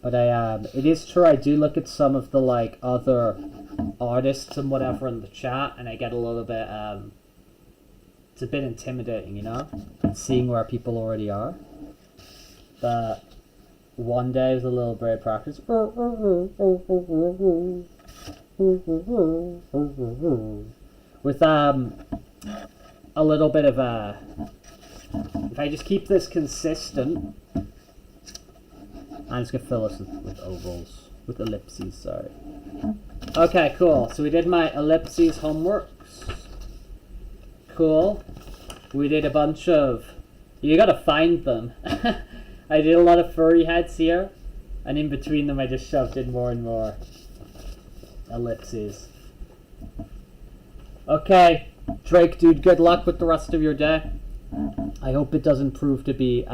But it is true, I do look at some of the like other artists and whatever in the chat, and I get a little bit, it's a bit intimidating, you know? Seeing where people already are. But one day was a little bit of practice. With a little bit of if I just keep this consistent, I'm just gonna fill this with ovals, with ellipses, sorry. Okay, cool. So we did my ellipses homeworks. Cool. We did a bunch of, you gotta find them. I did a lot of furry heads here, and in between them I just shoved in more and more ellipses. Okay, Drake, dude, good luck with the rest of your day. I hope it doesn't prove to be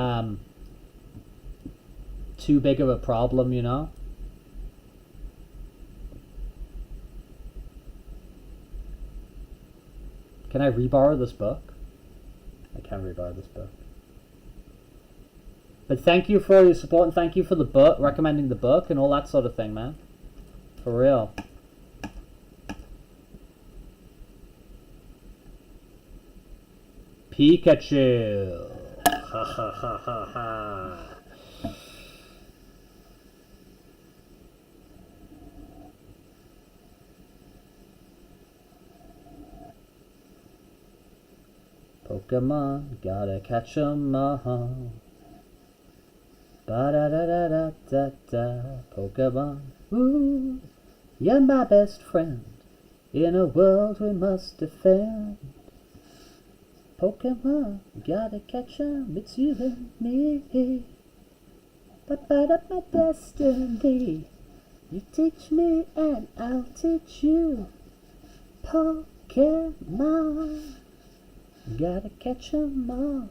too big of a problem, you know? Can I reborrow this book? I can't reborrow this book. But thank you for your support, and thank you for the book, recommending the book and all that sort of thing, man. For real. Pikachu. Ha ha ha ha ha. Pokemon, gotta catch 'em all. Ba-da-da-da-da-da-da. Pokemon, ooh, you're my best friend. In a world we must defend. Pokemon, gotta catch 'em, it's you and me. Ba-ba-da, my destiny. You teach me and I'll teach you. Pokemon, gotta catch 'em all.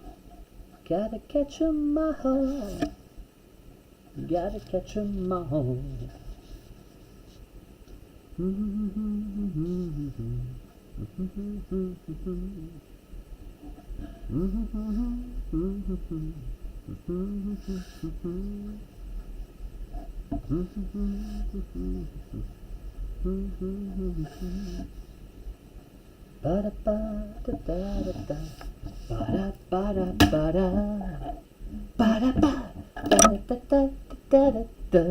Gotta catch 'em all. Gotta catch 'em all. Ba-da-ba-da-da-da-da. Ba-da-ba-da-ba-da. Ba-da-ba-da-da-da-da-da.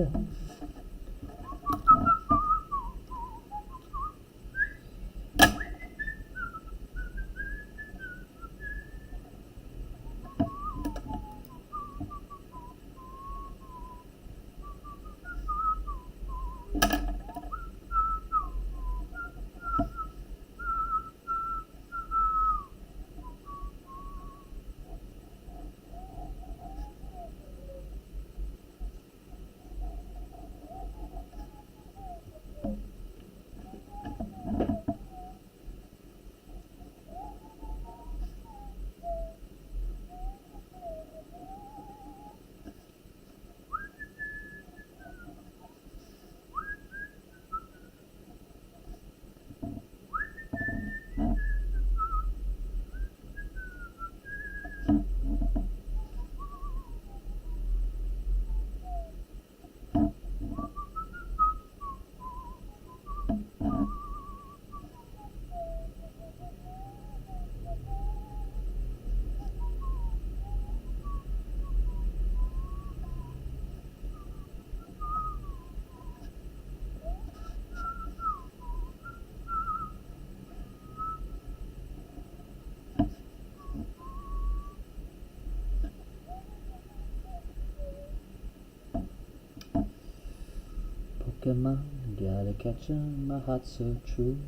Pokemon, gotta catch 'em, my heart's so true.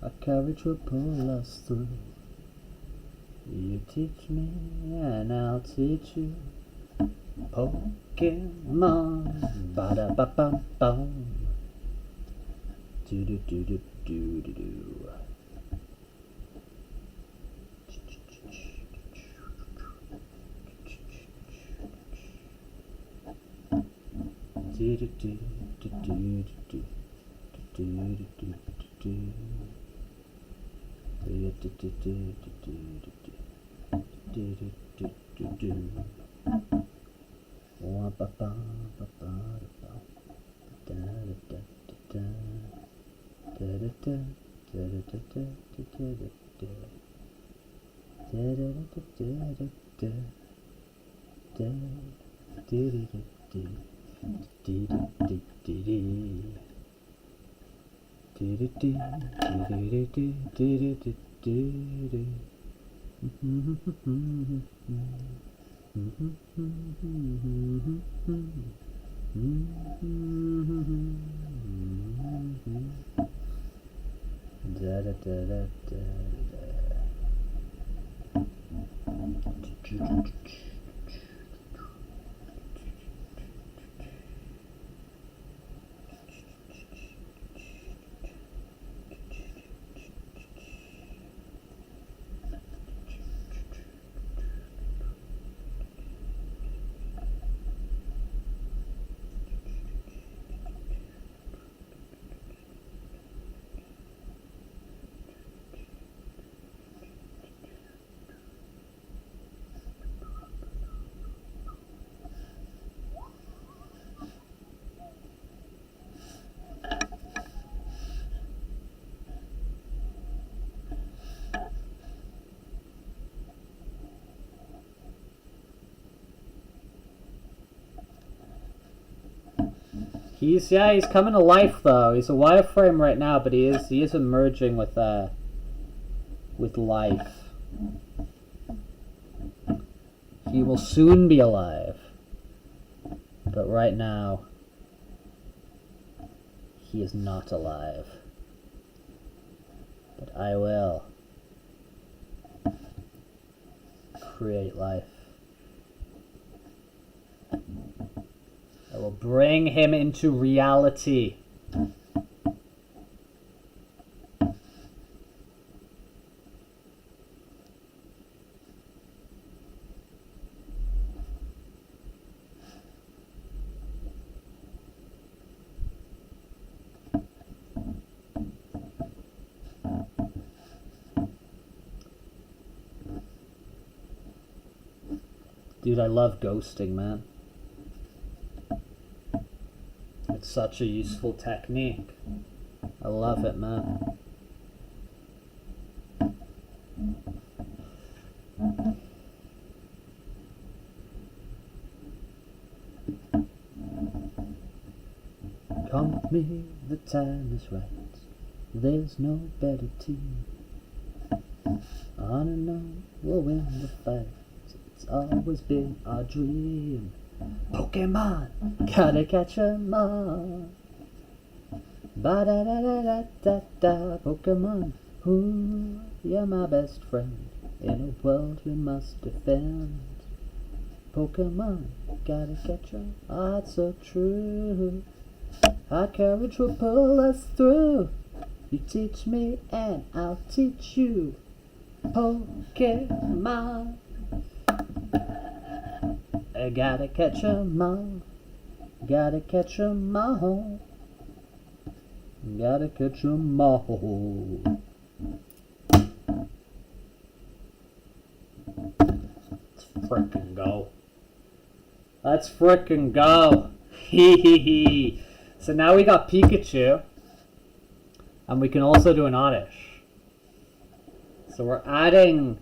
Our courage will pull us through. You teach me and I'll teach you. Pokemon, ba-da-ba-bum-bum. Do-do-do-do-do-do-do. He's coming to life though. He's a wireframe right now, but he is emerging with life. He will soon be alive. But right now he is not alive. But I will create life. I will bring him into reality. Dude, I love ghosting, man. It's such a useful technique. I love it, man. Come with me, the time is right. There's no better team. On and on, we'll win the fight. It's always been our dream. Pokemon, gotta catch 'em all. Ba-da-da-da-da-da-da. Pokemon, ooh, you're my best friend in a world we must defend. Pokemon, gotta catch 'em, our hearts so true. Our courage will pull us through. You teach me and I'll teach you. Pokemon, I gotta catch 'em all. Gotta catch 'em all. Gotta catch 'em all. Let's frickin' go. Let's frickin' go. Hee hee hee. So now we got Pikachu. And we can also do an Oddish. So we're adding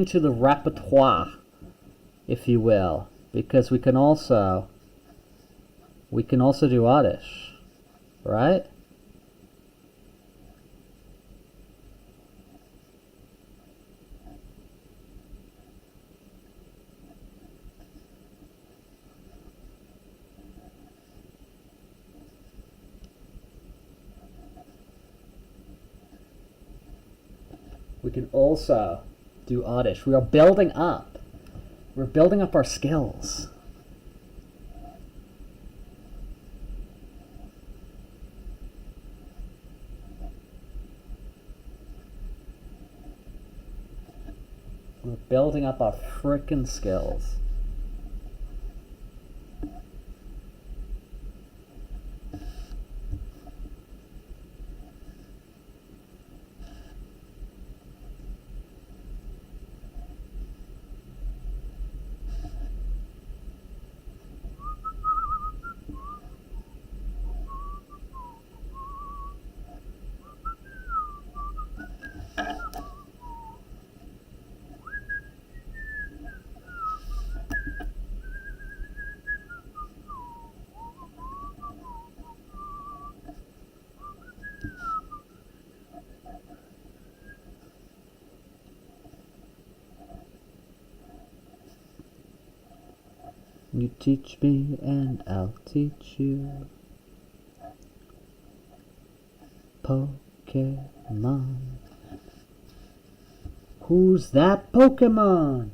to the repertoire, if you will, because we can also do Oddish, right? we can also do Oddish. We are building up. We're building up our skills. We're building up our frickin' skills. You teach me and I'll teach you Pokemon. Who's that Pokemon?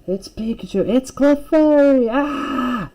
It's Pikachu. It's Furry. Ah!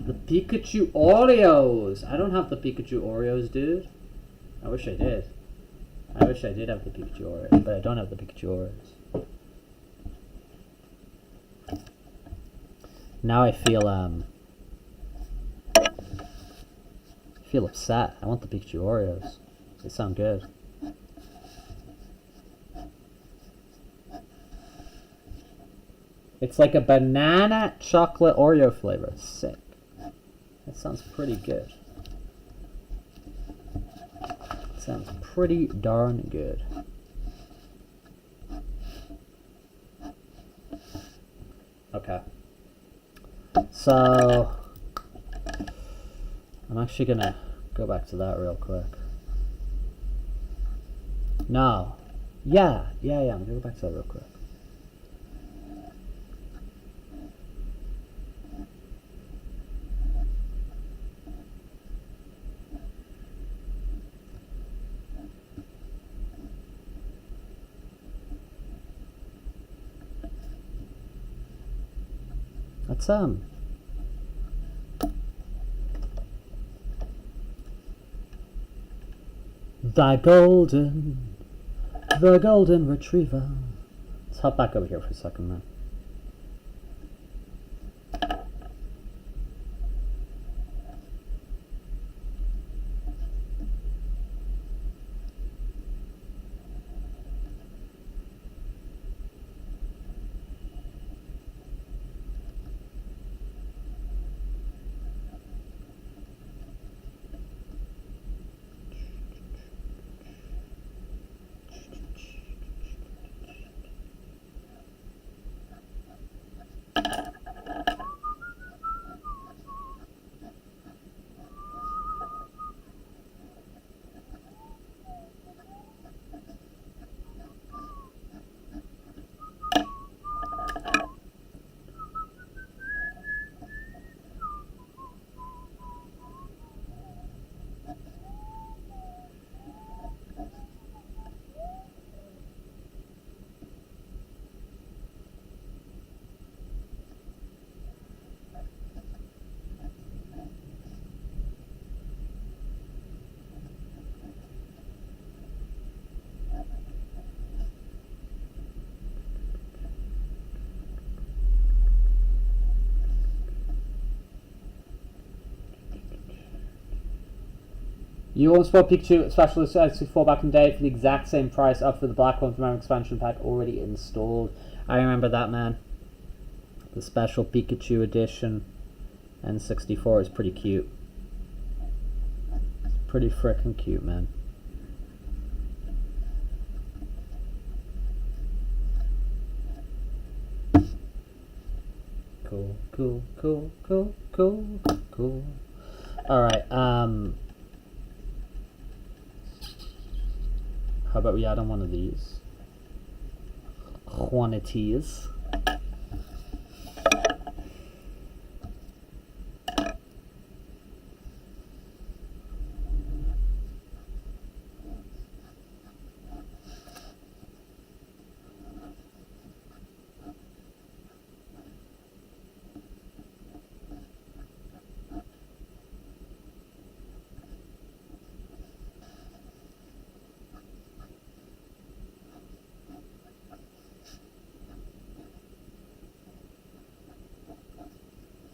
The Pikachu Oreos! I don't have the Pikachu Oreos, dude. I wish I did. I wish I did have the Pikachu Oreos, but I don't have the Pikachu Oreos. Now I feel upset. I want the Pikachu Oreos. They sound good. It's like a banana chocolate Oreo flavor. Sick. That sounds pretty good. Sounds pretty darn good. Okay. So I'm actually gonna go back to that real quick. No. Yeah, I'm gonna go back to that real quick. Let's the golden retriever. Let's hop back over here for a second, man. You once bought Pikachu Special 64 back in the day for the exact same price, up for the Black One from our expansion pack already installed. I remember that, man. The Special Pikachu edition N64 is pretty cute. It's pretty frickin' cute, man. Cool, cool, cool, cool, cool, cool. Alright, how about we add on one of these? Quantities.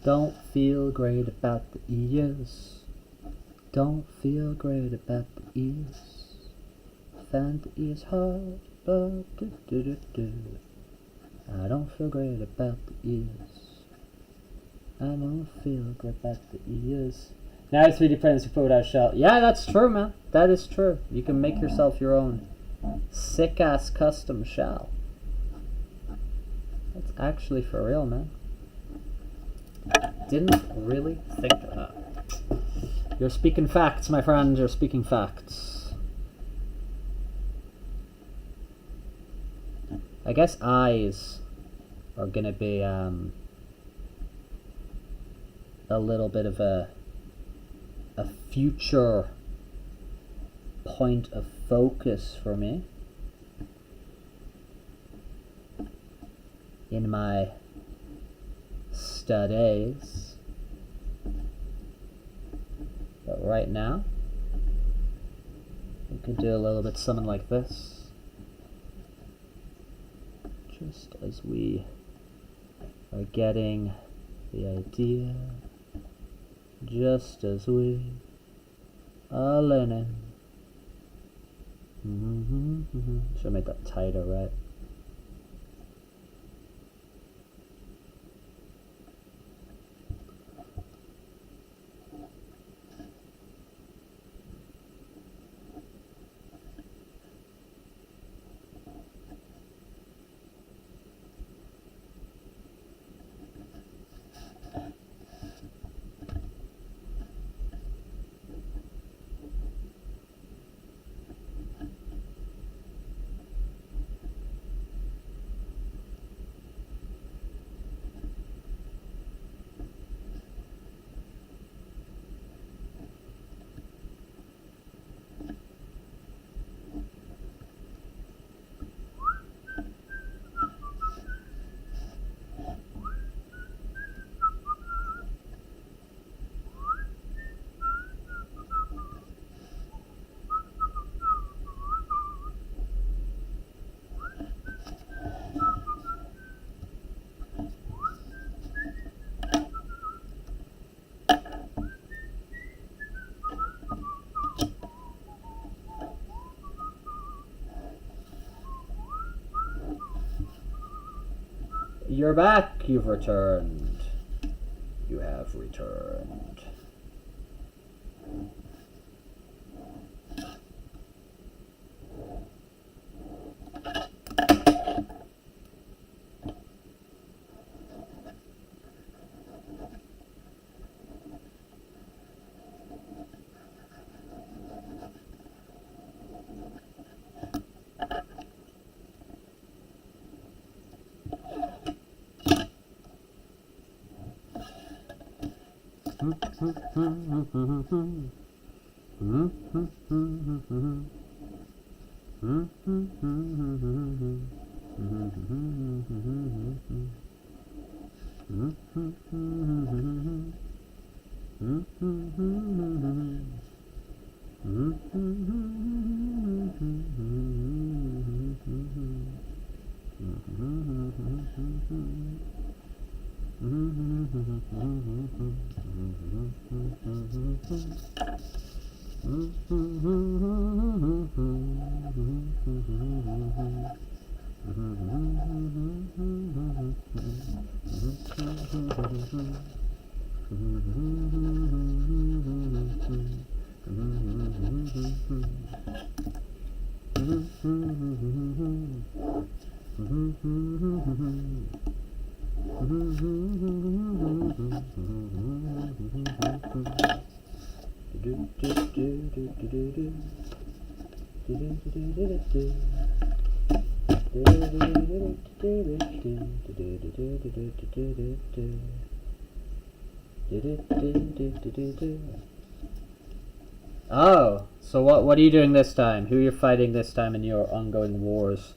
Don't feel great about the ears. Don't feel great about the ears. Find the ears hard, but I don't feel great about the ears. I don't feel great about the ears. Now it's 3D printed to put without shell. Yeah, that's true, man. That is true. You can make yourself your own sick-ass custom shell. That's actually for real, man. Didn't really think of that. You're speaking facts, my friend. You're speaking facts. I guess eyes are gonna be a little bit of a future point of focus for me in my studies, but right now we could do a little bit something like this, just as we are getting the idea, just as we are learning. Should make that tighter, right? You're back. You've returned. You have returned. Oh, so what are you doing this time? Who you're fighting this time in your ongoing wars?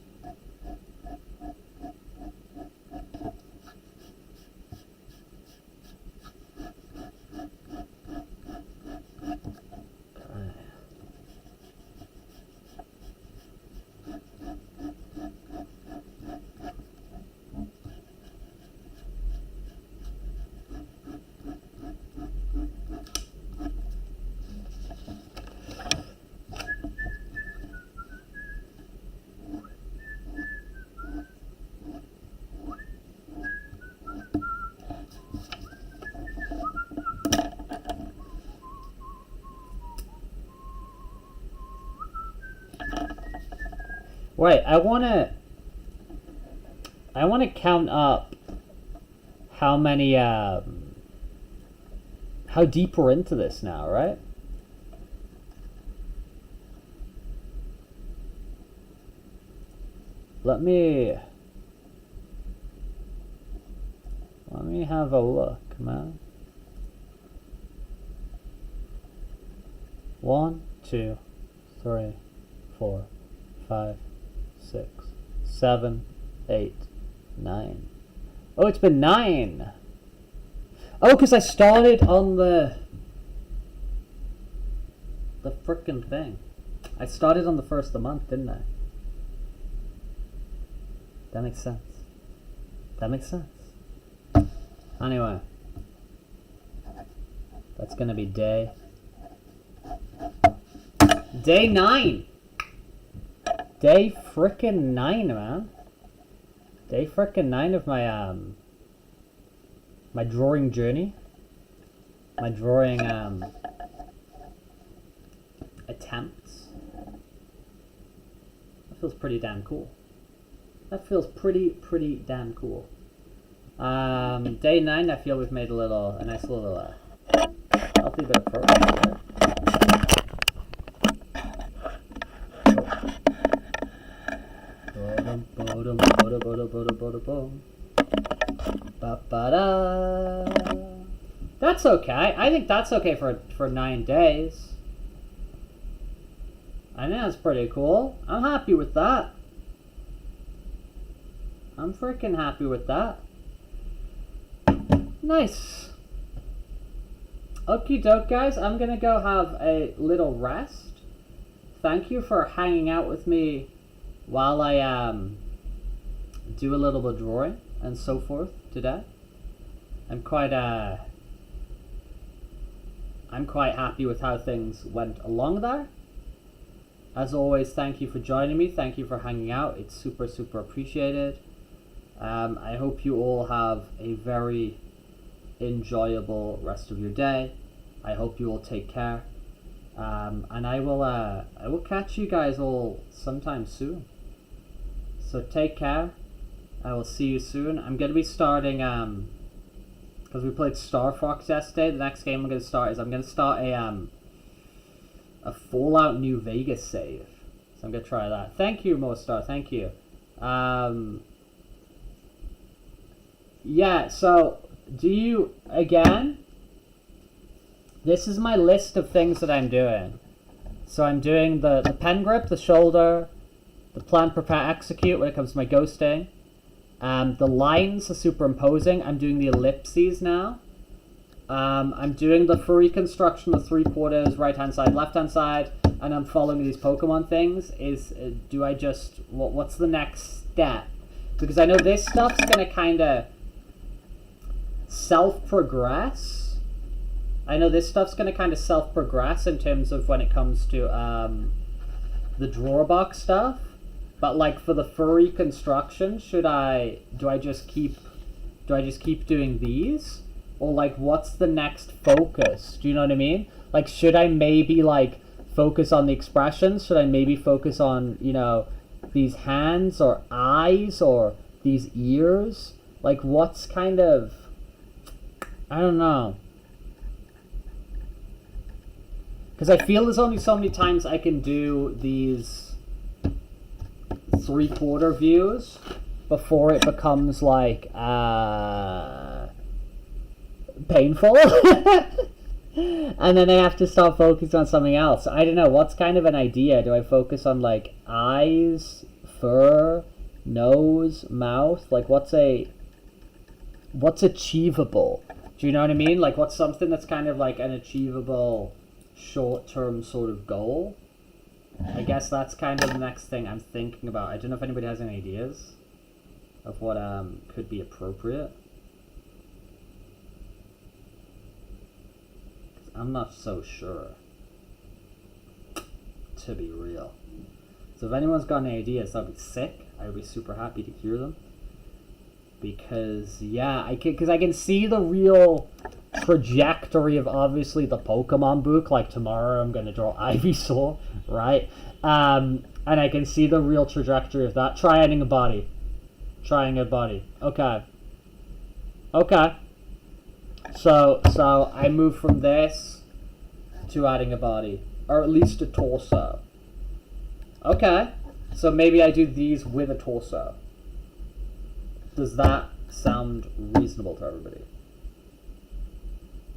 Wait, I wanna count up how many how deep we're into this now, right? Let me have a look, man. 1, 2, 3, 4, 5, 6, 7, 8, 9. Oh, it's been 9. Oh, because I started on the frickin' thing. I started on the 1st of the month, didn't I? That makes sense. That makes sense. Anyway, that's gonna be day 9. Day frickin' 9, man. Day frickin' 9 of my my drawing journey. My drawing attempts. That feels pretty damn cool. That feels pretty damn cool. Day 9, I feel we've made a nice little healthy bit of progress there. That's okay. I think that's okay for 9 days. I think that's pretty cool. I'm happy with that. I'm freaking happy with that. Nice. Okie doke, guys. I'm gonna go have a little rest. Thank you for hanging out with me while I do a little bit of drawing and so forth today. I'm quite happy with how things went along there. As always, thank you for joining me. Thank you for hanging out. It's super appreciated. I hope you all have a very enjoyable rest of your day. I hope you all take care. And I will catch you guys all sometime soon. So take care. I will see you soon. I'm going to be starting, because we played Star Fox yesterday. The next game I'm going to start is I'm going to start a Fallout New Vegas save. So I'm going to try that. Thank you, Mostar. Thank you. Yeah, so again, this is my list of things that I'm doing. So I'm doing the pen grip, the shoulder, the plan, prepare, execute when it comes to my ghosting. The lines are superimposing. I'm doing the ellipses now. I'm doing the furry construction, the 3/4, right hand side, left hand side, and I'm following these Pokemon things. What's the next step? Because I know this stuff's gonna kind of self-progress I know this stuff's going to kind of self-progress in terms of when it comes to the Drawabox stuff. But like for the furry construction, do I just keep doing these? Or like what's the next focus? Do you know what I mean? Like should I maybe like focus on the expressions? Should I maybe focus on, you know, these hands or eyes or these ears? Like what's kind of, I don't know. Because I feel there's only so many times I can do these 3/4 views before it becomes like painful. And then I have to start focusing on something else. I don't know, what's kind of an idea? Do I focus on like eyes, fur, nose, mouth? Like what's achievable? Do you know what I mean? Like what's something that's kind of like an achievable short-term sort of goal? I guess that's kind of the next thing I'm thinking about. I don't know if anybody has any ideas of what could be appropriate. I'm not so sure, to be real. So if anyone's got any ideas, that'd be sick. I would be super happy to hear them. Because yeah, I can see the real trajectory of obviously the Pokemon book. Like tomorrow I'm going to draw Ivysaur, right? And I can see the real trajectory of that. Try adding a body. Trying a body. Okay. Okay. So I move from this to adding a body. Or at least a torso. Okay. So maybe I do these with a torso. Does that sound reasonable to everybody?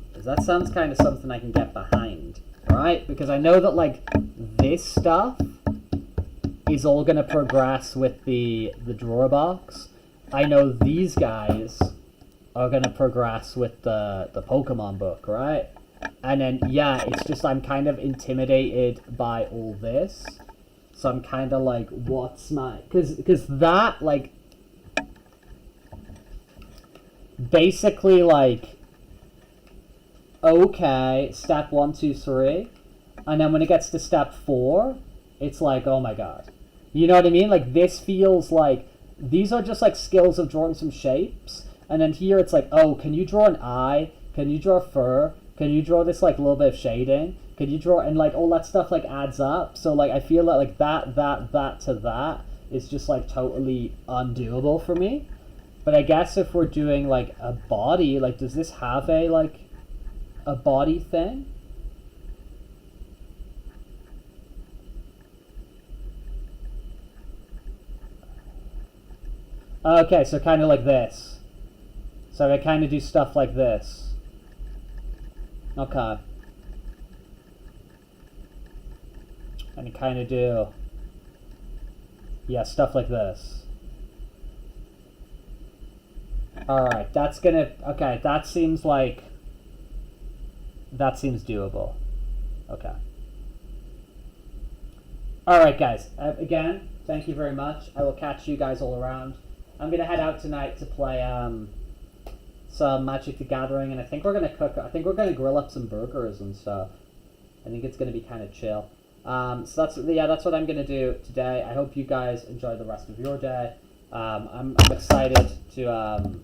Because that sounds kind of something I can get behind, right? Because I know that like this stuff is all going to progress with the Drawabox. I know these guys are going to progress with the Pokemon book, right? And then, yeah, it's just I'm kind of intimidated by all this. So I'm kind of like, what's my... Because that, like... Basically, like... Okay, step 1, 2, 3. And then when it gets to step 4, it's like, oh my god. You know what I mean? Like, this feels like... These are just, like, skills of drawing some shapes. And then here it's like, oh, can you draw an eye? Can you draw fur? Can you draw this, like, little bit of shading? Can you draw... And, like, all that stuff, like, adds up. So, like, I feel like that to that is just, like, totally undoable for me. But I guess if we're doing, like, a body, like, does this have a, like, a body thing? Okay, so kind of like this. So I kind of do stuff like this. Okay. And I kind of do... Yeah, stuff like this. Alright, that's gonna... Okay, that seems like... That seems doable. Okay. Alright, guys. Again, thank you very much. I will catch you guys all around. I'm gonna head out tonight to play some Magic the Gathering, and I think we're gonna cook. I think we're gonna grill up some burgers and stuff. I think it's gonna be kind of chill. So that's what I'm gonna do today. I hope you guys enjoy the rest of your day. I'm excited to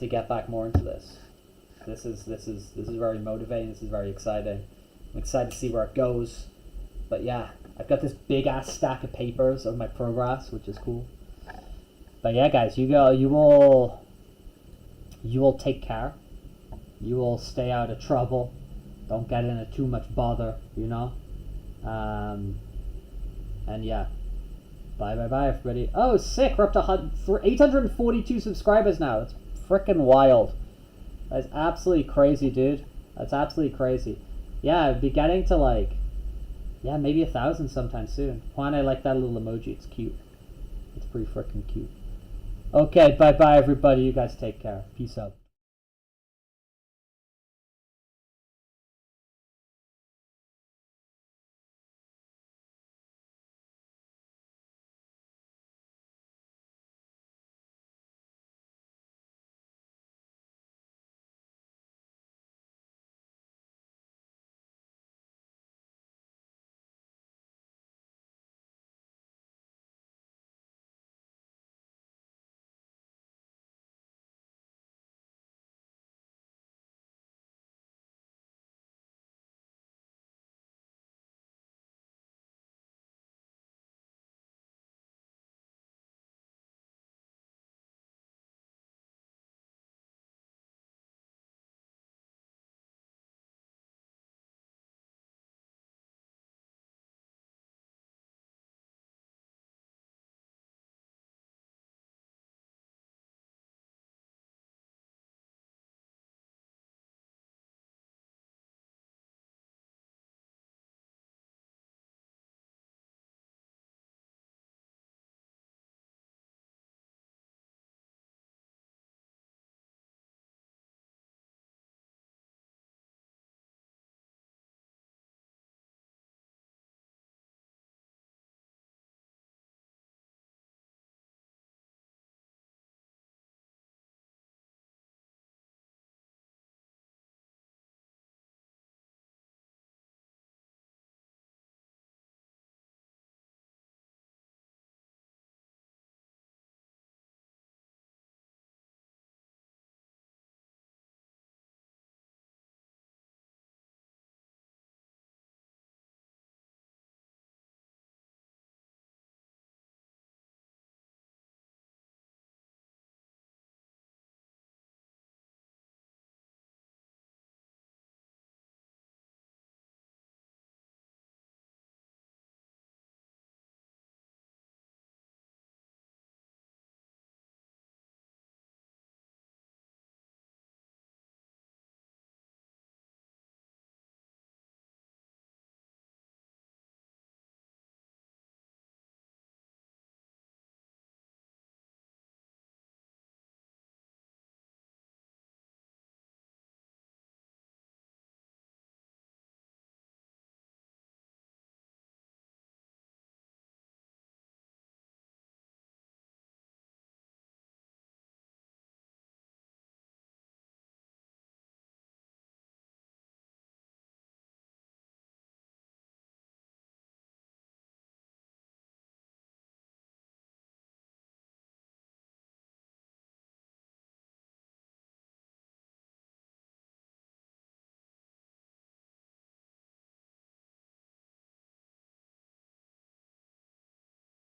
get back more into this. This is very motivating. This is very exciting. I'm excited to see where it goes. But yeah, I've got this big ass stack of papers of my progress, which is cool. But yeah, guys, you will take care. You will stay out of trouble. Don't get into too much bother, you know. And yeah, bye everybody. Oh, sick! We're up to 842 subscribers now. That's freaking wild. That's absolutely crazy, dude. That's absolutely crazy. Yeah, I'd be getting to like, yeah, maybe 1,000 sometime soon. Juan, I like that little emoji. It's cute. It's pretty freaking cute. Okay, bye everybody. You guys take care. Peace out.